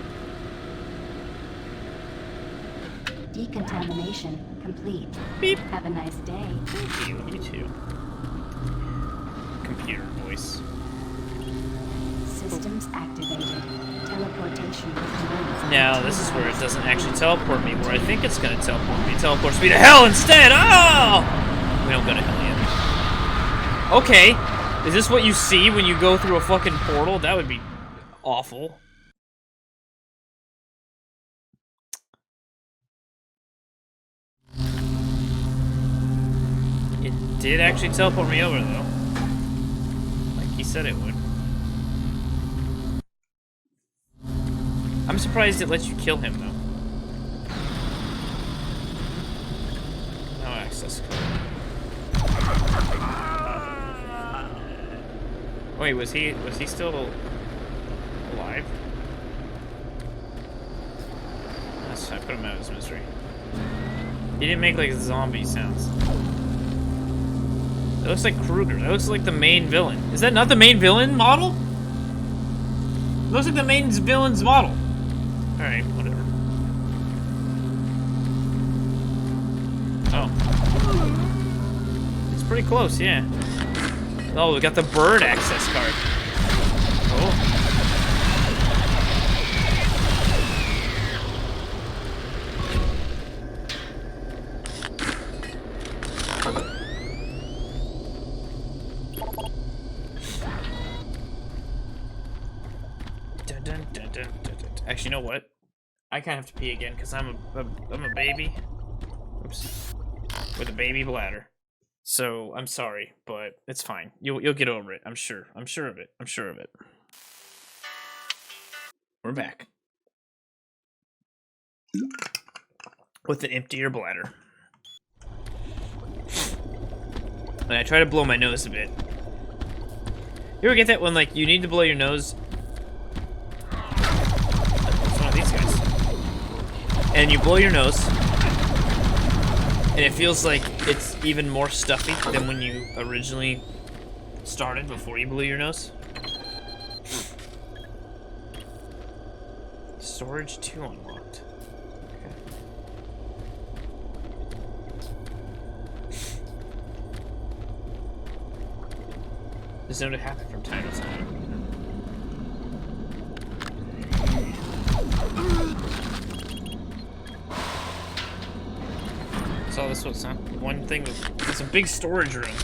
Decontamination complete. Beep. Have a nice day. Thank you. You too. Computer voice. Systems activated. Teleportation commenced. Now, this is where it doesn't actually teleport me, where I think it's gonna teleport me. It teleports me to hell instead! Oh! We don't go to hell yet. Okay. Is this what you see when you go through a fucking portal? That would be awful. did actually teleport me over, though. Like he said it would. I'm surprised it lets you kill him, though. No access code. Wait, was he still alive? I put him out of his misery. He didn't make like zombie sounds. That looks like Kruger. That looks like the main villain. Is that not the main villain model? It looks like the main villain's model. Alright, whatever. Oh. It's pretty close, yeah. Oh, we got the bird access card. Oh. Actually, you know what? I kind of have to pee again because I'm a baby. Oops. With a baby bladder. So I'm sorry, but it's fine. You'll get over it. I'm sure. I'm sure of it. I'm sure of it. We're back with an emptier bladder. And I try to blow my nose a bit. You ever get that when like you need to blow your nose? It's one of these guys. And you blow your nose. And it feels like it's even more stuffy than when you originally started before you blew your nose. Storage 2 unlocked. Okay. This is known to happen from time to time. Saw this was one thing. It's a big storage room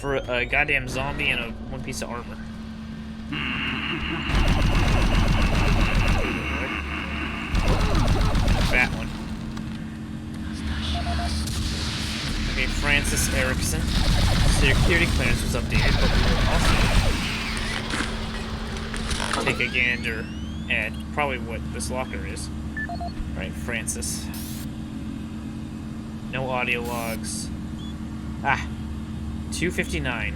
for a goddamn zombie and one piece of armor. Fat one. Okay, Francis Erickson. Security clearance was updated, but we will also take a gander at probably what this locker is. Right, Francis. No audio logs. Ah, 259.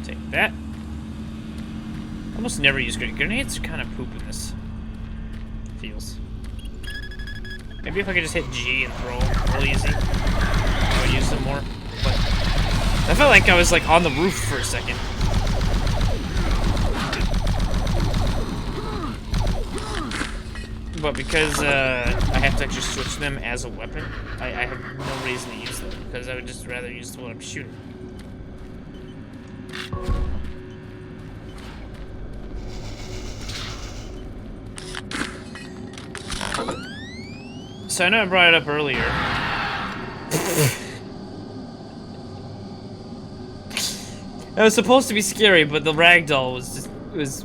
Take that. Almost never use grenades. Grenades are kind of poop in this. Feels. Maybe if I could just hit G and throw real easy, I would use them more. But I felt like I was like on the roof for a second. But because I have to actually switch them as a weapon, I have no reason to use them, because I would just rather use the one I'm shooting. So I know I brought it up earlier. It was supposed to be scary, but the ragdoll was just,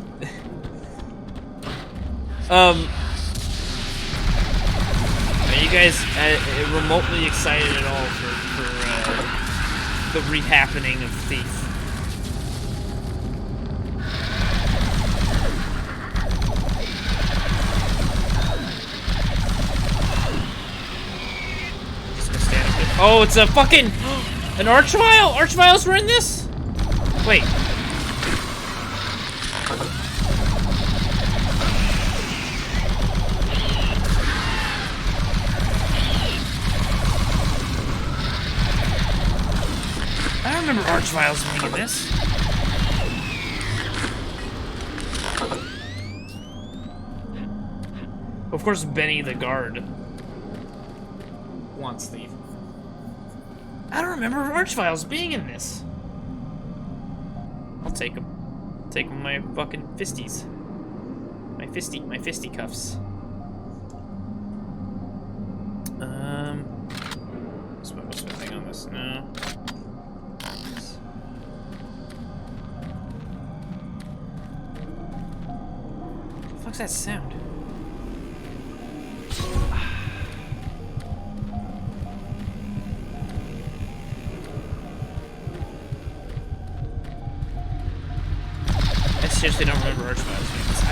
Are you guys remotely excited at all for the re-happening of Thief? Just gonna stand up there. Oh, it's a fucking an Archvile! Archviles were in this? Wait. I remember Archviles being in this. Of course, Benny the guard wants Thief. I don't remember Archviles being in this. I'll take him. Take him my fucking fisties. My fisticuffs. What's the thing on this? No. fuck's that sound? I seriously don't remember Archviles games.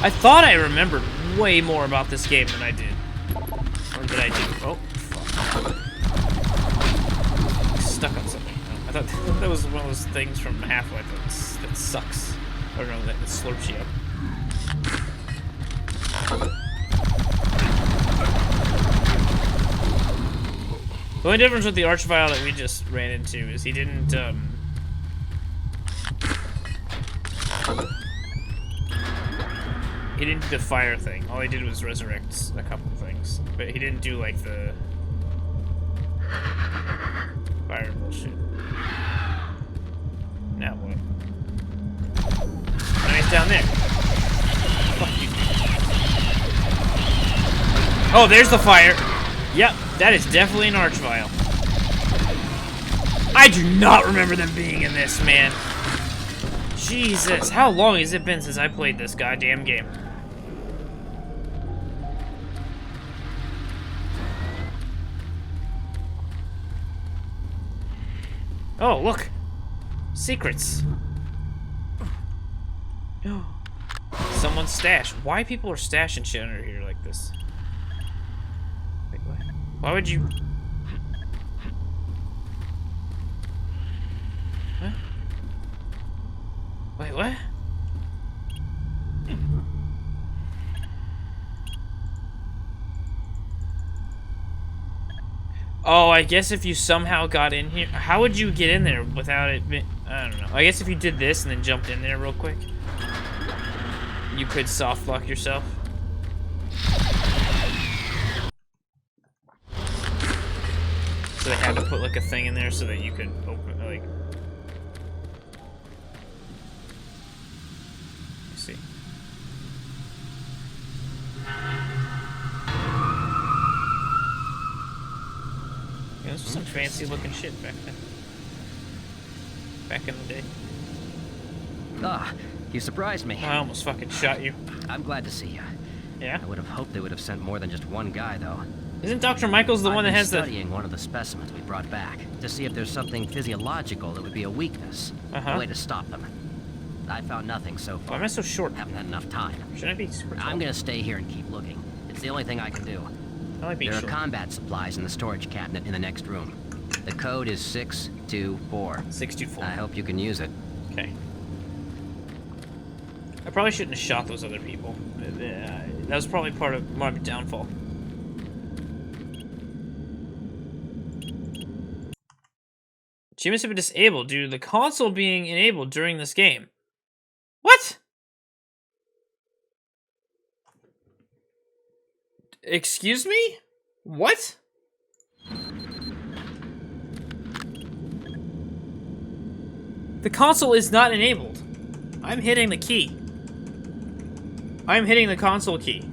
I thought I remembered way more about this game than I did. Or did I do? Oh, fuck. Stuck on something. I thought that was one of those things from Half-Life that sucks. Or no, that slurps you up. The only difference with the Archvile that we just ran into is he didn't, he didn't do the fire thing. All he did was resurrect a couple things. But he didn't do, like, the fire bullshit. Now what? Oh, he's down there. Fuck you. Oh, there's the fire. Yep, that is definitely an Archvile. I do not remember them being in this, man. Jesus, how long has it been since I played this goddamn game? Oh, look. Secrets. Someone's stash. Why people are stashing shit under here like this? Wait, what? Why would you... What? Wait, what? Oh, I guess if you somehow got in here... How would you get in there without it being... I don't know. I guess if you did this and then jumped in there real quick, you could soft lock yourself. So they had to put like a thing in there so that you could open, like... Let's see. Yeah, this was some fancy looking shit back then. Back in the day. Ah, you surprised me. I almost fucking shot you. I'm glad to see you. Yeah? I would have hoped they would have sent more than just one guy, though. Isn't Dr. Michaels the one that has the... I'm studying one of the specimens we brought back to see if there's something physiological that would be a weakness. A way to stop them. I found nothing so far. Why am I so short? Haven't had enough time. Should I be super tall? I'm gonna stay here and keep looking. It's the only thing I can do. I like being There short. are combat supplies in the storage cabinet in the next room. The code is 624. 624. I hope you can use it. Okay. I probably shouldn't have shot those other people. That was probably part of my downfall. Achievements have been disabled due to the console being enabled during this game. What? Excuse me? What? The console is not enabled. I'm hitting the key. I'm hitting the console key.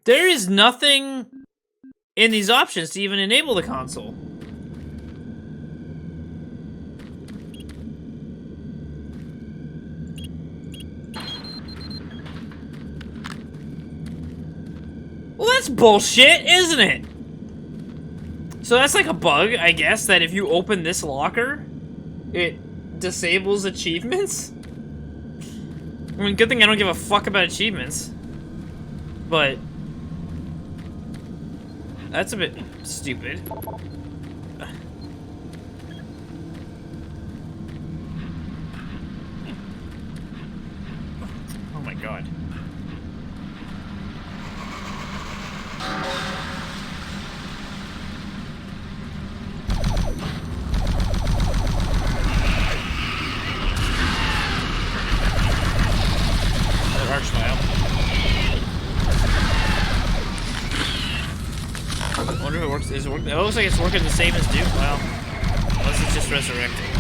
There is nothing in these options to even enable the console. Well, that's bullshit, isn't it? So that's like a bug, I guess, that if you open this locker, it disables achievements? I mean, good thing I don't give a fuck about achievements. But... that's a bit stupid. Oh my god. I wonder if it works. Is it working? It looks like it's working the same as Doom. Well, unless it's just resurrecting.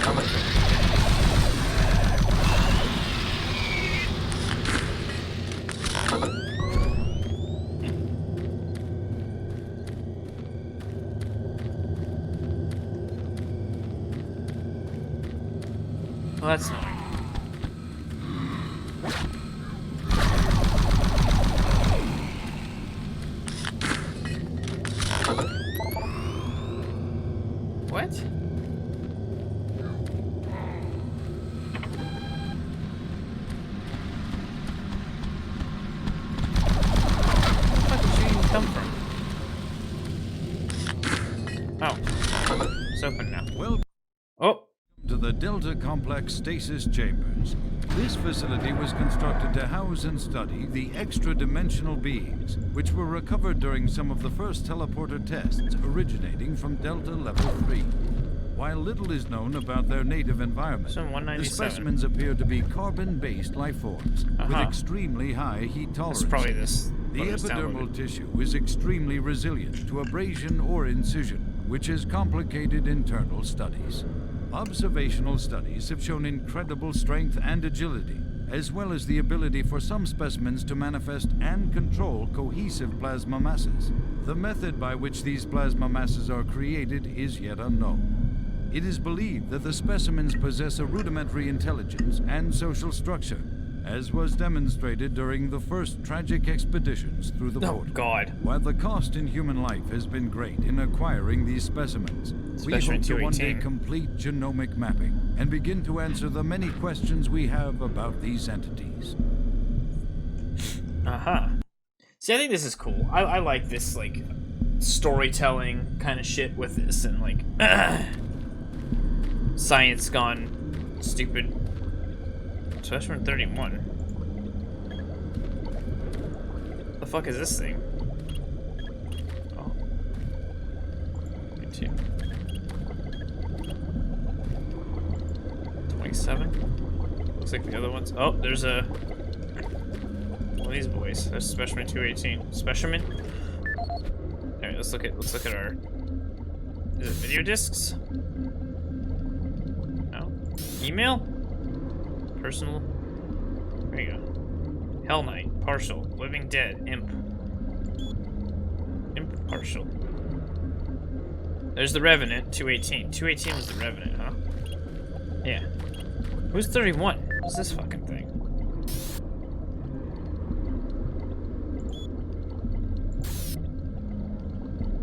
Oh my god. Well, that's not. What? Where the fuck did you even come from? Oh. It's open now. Welcome Oh! to the Delta Complex Stasis Chambers. This facility was constructed to house and study the extra-dimensional beings, which were recovered during some of the first teleporter tests originating from Delta Level 3. While little is known about their native environment, So the 197. specimens appear to be carbon-based life forms with extremely high heat tolerance. It's probably this. The what it's epidermal downloaded. tissue is extremely resilient to abrasion or incision, which has complicated internal studies. Observational studies have shown incredible strength and agility, as well as the ability for some specimens to manifest and control cohesive plasma masses. The method by which these plasma masses are created is yet unknown. It is believed that the specimens possess a rudimentary intelligence and social structure, as was demonstrated during the first tragic expeditions through the portal. Oh, God. While the cost in human life has been great in acquiring these specimens, we Specimen hope to one 218. day complete genomic mapping and begin to answer the many questions we have about these entities. See, I think this is cool. I like this, like, storytelling kind of shit with this, and, like, science gone stupid. Specimen 31. The fuck is this thing? Oh. 22. 27. Looks like the other ones. Oh, there's a one of these boys. There's specimen 218. Specimen? Alright, let's look at our, is it video discs? No. Email? Personal. There you go. Hell Knight. Partial. Living Dead. Imp. Imp. Partial. There's the Revenant. 218. 218 was the Revenant, huh? Yeah. Who's 31? What's this fucking thing?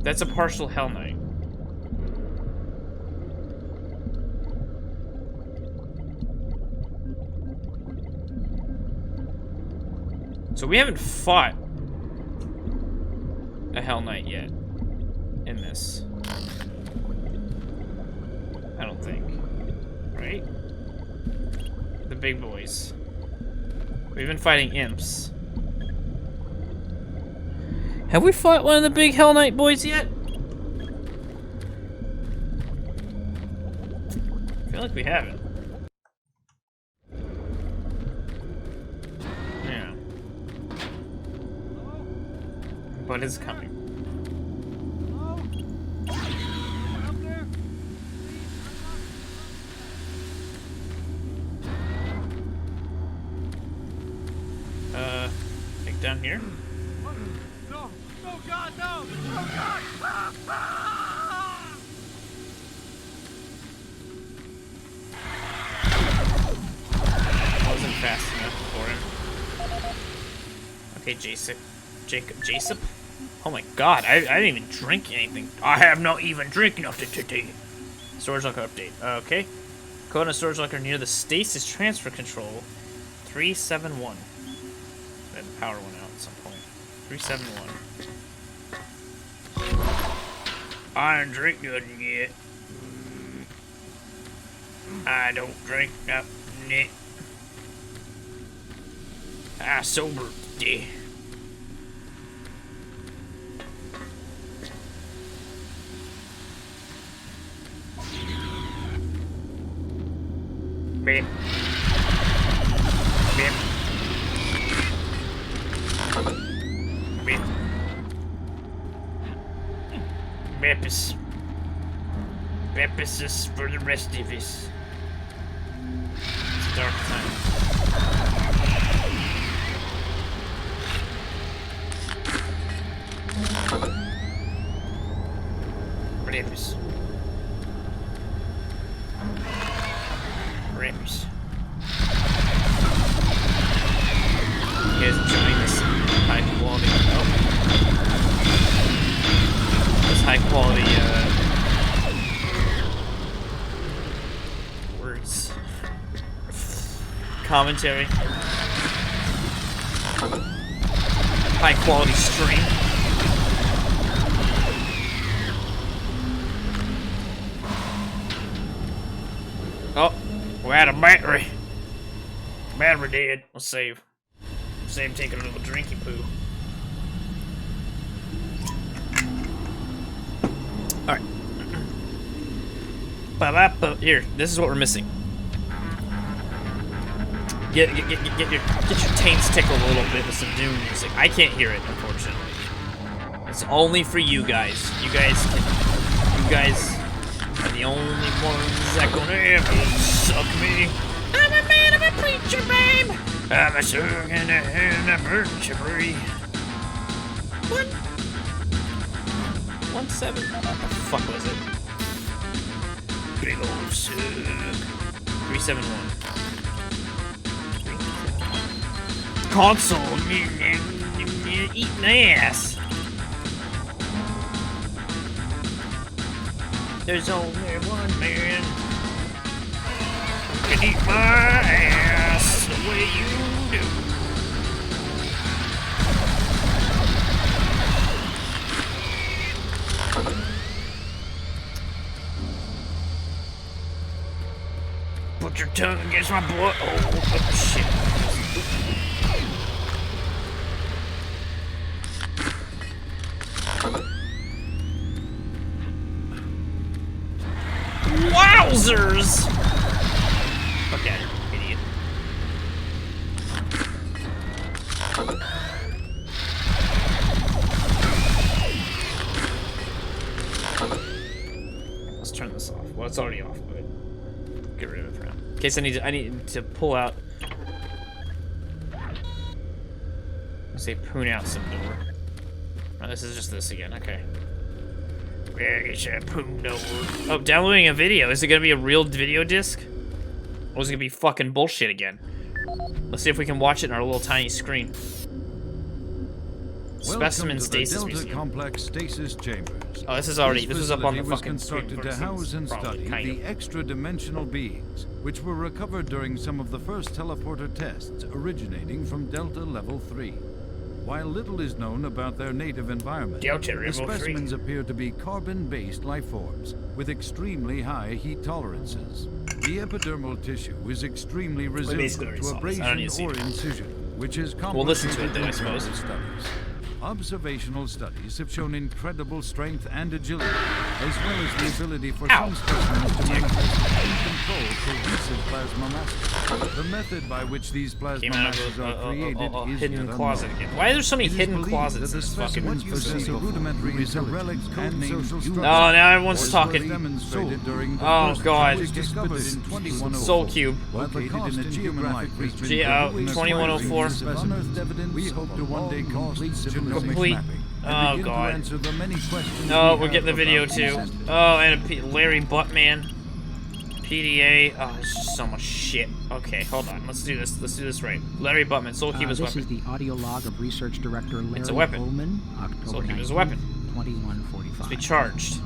That's a partial Hell Knight. So we haven't fought a Hell Knight yet in this. I don't think. Right? The big boys. We've been fighting imps. Have we fought one of the big Hell Knight boys yet? I feel like we haven't. Yeah. But it's coming. Like down here? No! No, God, no! No, God! I wasn't fast enough for him. Okay, Jason. Jacob? Oh my god, I didn't even drink anything. I have not even drank enough today. Storage locker update. Okay. Code on a storage locker near the stasis transfer control. 371. Then the power went out at some point. 371. I didn't drink nothing yet. I don't drink nothing yet. I sober today. Beep. Beep. Beep. Beepus. Beepus is for the rest of us. It's dark time. Beepus. Rip. Damage. You guys enjoying this high quality? Oh. This high quality words, commentary, high quality stream. Oh, we're out of battery. Battery dead. Let's save. Save taking a little drinky poo. Alright. Here, this is what we're missing. Get your taints tickled a little bit with some Doom music. I can't hear it, unfortunately. It's only for you guys. You guys are the only ones that gonna ever suck me. I'm a man of a preacher, babe. I'm a sugar in the hand that burns you free. What? 1-7? What the fuck was it? Big old suck. 3-7-1. Console. Eating ass. There's only one man who can eat my ass the way you do. Put your tongue against my butt. Oh shit. Wowzers! Okay, idiot. Let's turn this off. Well, it's already off, but get rid of it for now. In case I need to pull out. Let's say poon out some door. Oh, this is just this again. Okay. Oh, downloading a video. Is it gonna be a real video disc? Or is it gonna be fucking bullshit again? Let's see if we can watch it on our little tiny screen. Specimen Stasis Museum. Complex Stasis Chambers. Oh, this is already. This was up on the fucking constructed to house and study the extra-dimensional beings, which were recovered during some of the first teleporter tests originating from Delta Level 3. While little is known about their native environment, the specimens appear to be carbon-based life forms with extremely high heat tolerances. The epidermal tissue is extremely resilient to abrasion or incision, which is complicated in studies. Observational studies have shown incredible strength and agility, as well as the ability for some specimens to manifest uncontrolled cohesive plasma masses. The method by which these plasma masses are created is hidden closet again. Why are there so many hidden closets in this fucking possess a rudimentary relic and social structure. Oh, now everyone's talking. Oh god. Soul Cube. Located in a geographic region. 2104. We hope to one day complete. Oh god. Oh, we're getting the video too. Oh, and Larry Buttman. PDA. Oh, it's just so much shit. Okay, hold on. Let's do this. Let's do this right. Larry Buttman. Soul Cube is weapon. This is the audio log of Research Director Larry it's a weapon. Bowman, Soul October Cube is a weapon. 2145. Must be charged.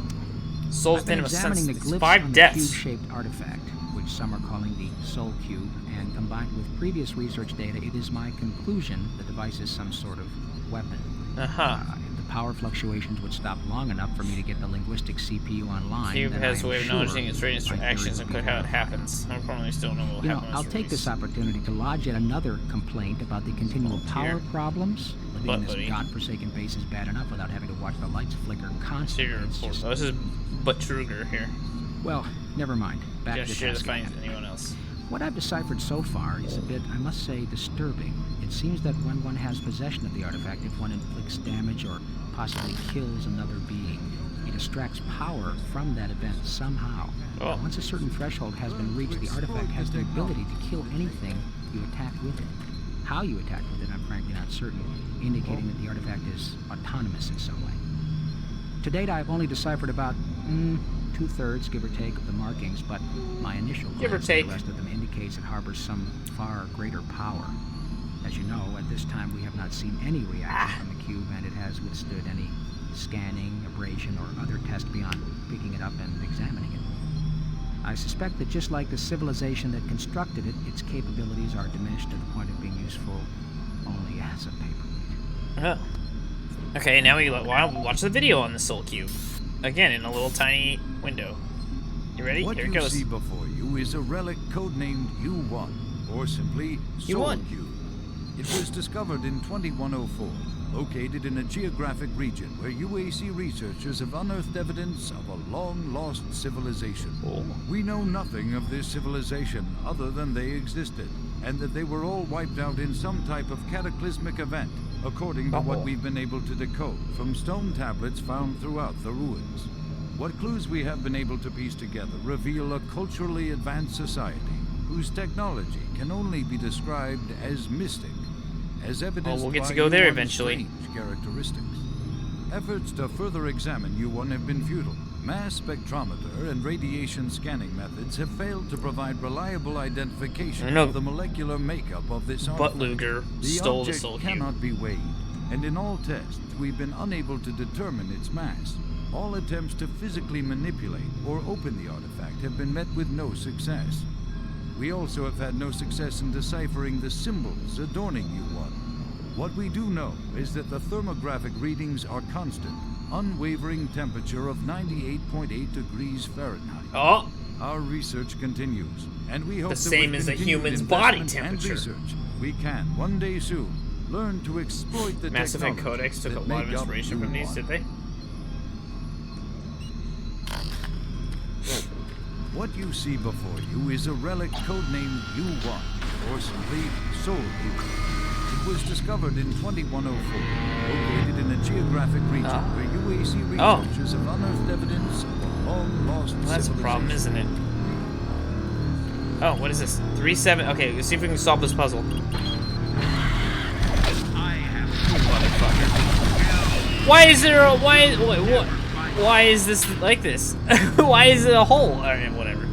Soul's within a examining the glyphs 5 on deaths. the cube-shaped artifact, which some are calling the Soul Cube, and combined with previous research data, it is my conclusion the device is some sort of weapon. If the power fluctuations would stop long enough for me to get the linguistic CPU online, Cube then has a I way am of sure noticing its radius for my actions theory and would how be it happens. I probably still know what will happen. I'll take this opportunity to lodge yet another complaint about the continual power problems. Living in this godforsaken base is bad enough without having to watch the lights flicker constantly. Oh, this is Butruger here. Well, never mind. Back Just to share the task findings at with anyone else. What I've deciphered so far is a bit, I must say, disturbing. It seems that when one has possession of the artifact, if one inflicts damage or possibly kills another being, it extracts power from that event somehow. Once a certain threshold has been reached, the artifact has the ability to kill anything you attack with it. How you attack with it, I'm frankly not certain, indicating that the artifact is autonomous in some way. To date, I've only deciphered about 2 2/3, give or take, of the markings, but my initial Give or glance at take. the rest of them indicates it harbors some far greater power. As you know, at this time we have not seen any reaction from the cube, and it has withstood any scanning, abrasion, or other test beyond picking it up and examining it. I suspect that just like the civilization that constructed it, its capabilities are diminished to the point of being useful only as a paperweight. Oh. Okay, now we watch the video on the Soul Cube. Again, in a little tiny window. You ready? What Here it you goes. see before you is a relic codenamed U1, or simply Soul U1. Cube. It was discovered in 2104, located in a geographic region where UAC researchers have unearthed evidence of a long-lost civilization. Oh. We know nothing of this civilization other than they existed, and that they were all wiped out in some type of cataclysmic event, according to what we've been able to decode from stone tablets found throughout the ruins. What clues we have been able to piece together reveal a culturally advanced society whose technology can only be described as mystic, as evidenced we'll get by to go there U1's eventually. strange characteristics. Efforts to further examine U1 have been futile. Mass spectrometer and radiation scanning methods have failed to provide reliable identification of the molecular makeup of this artifact. Buttluger The stole the object Soul Cube. cannot be weighed, and in all tests, we've been unable to determine its mass. All attempts to physically manipulate or open the artifact have been met with no success. We also have had no success in deciphering the symbols adorning U1. What we do know is that the thermographic readings are constant, unwavering temperature of 98.8 degrees Fahrenheit. Oh! Our research continues, and we hope The that same with as a continued human's body investment and temperature. research, we can, one day soon, learn to exploit the Mass Effect technology Codex took a that lot of make up inspiration from these, U1. did they? What you see before you is a relic codenamed U1, or simply Soul Cube. It was discovered in 2104, located in a geographic region where UAC researchers have unearthed evidence of a long-lost Well, that's a civilization. problem, isn't it? Oh, what is this? 3-7. Okay, let's see if we can solve this puzzle. Motherfucker. Why is there a wait, what? Why is this like this? Why is it a hole? Alright, whatever.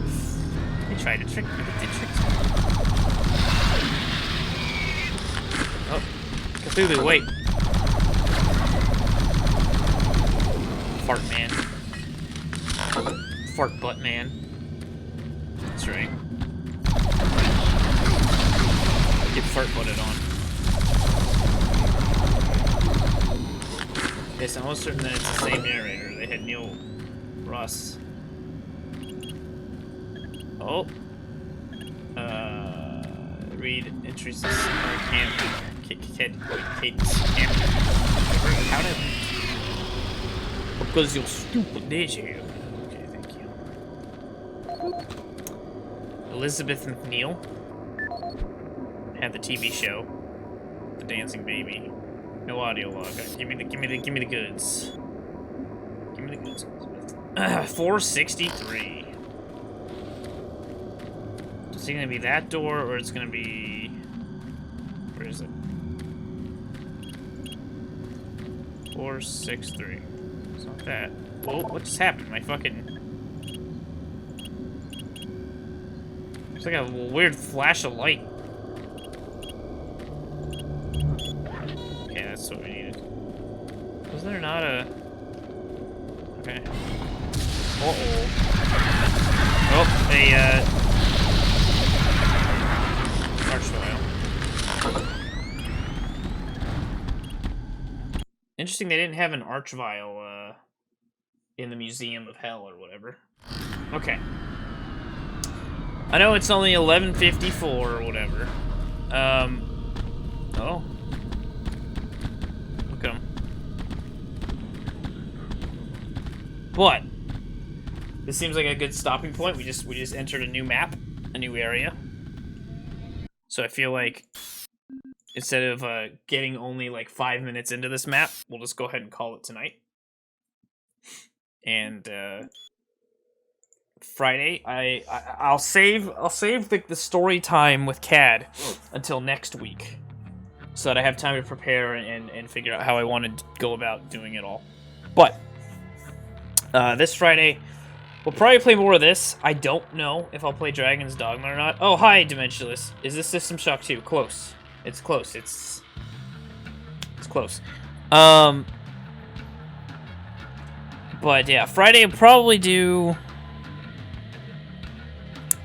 They tried to trick me, but they tricked me. Oh, Cthulhu, wait. Fart man. Fart butt man. That's right. Get fart butted on. Yes, I'm almost certain that it's the same narrator. They had Neil Ross. Oh. Read entries to camp. Kate camp. How did? Because you're stupid, did you? Okay, thank you. Elizabeth McNeil had the TV show, The Dancing Baby. No audio log. Give me the goods. Give me the goods, Elizabeth. 463. Is it gonna be that door, or it's gonna be? Where is it? 463. It's not that. Whoa! What just happened? My fucking. It's like a weird flash of light. Okay, that's what we needed. Was there not a... Okay. Uh-oh. Oh, a, archvile. Interesting they didn't have an archvile, in the Museum of Hell or whatever. Okay. I know it's only 11:54 or whatever. Oh. Look at 'em. But this seems like a good stopping point. We just entered a new map, a new area. So I feel like instead of getting only like 5 minutes into this map, we'll just go ahead and call it tonight. And Friday, I'll save the story time with Khad until next week, so that I have time to prepare and figure out how I want to go about doing it all. But this Friday, We'll probably play more of this. I don't know if I'll play Dragon's Dogma or not. Oh, hi, Dimensionalist. Is this System Shock 2? Close. It's close. It's close. But yeah, Friday will probably do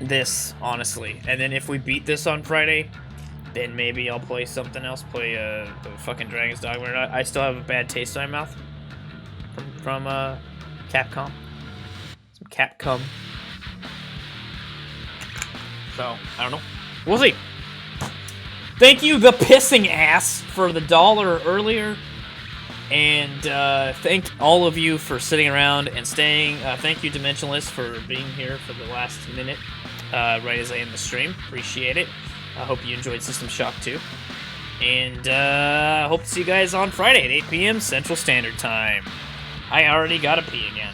this, honestly. And then if we beat this on Friday, then maybe I'll play something else. Play the fucking Dragon's Dogma or not. I still have a bad taste in my mouth from Capcom. Some Capcom. So, I don't know. We'll see. Thank you, the pissing ass, for the $1 earlier. And thank all of you for sitting around and staying. Thank you, Dimensionalist, for being here for the last minute, right as I end the stream. Appreciate it. I hope you enjoyed System Shock 2. And hope to see you guys on Friday at 8 p.m. Central Standard Time. I already gotta pee again.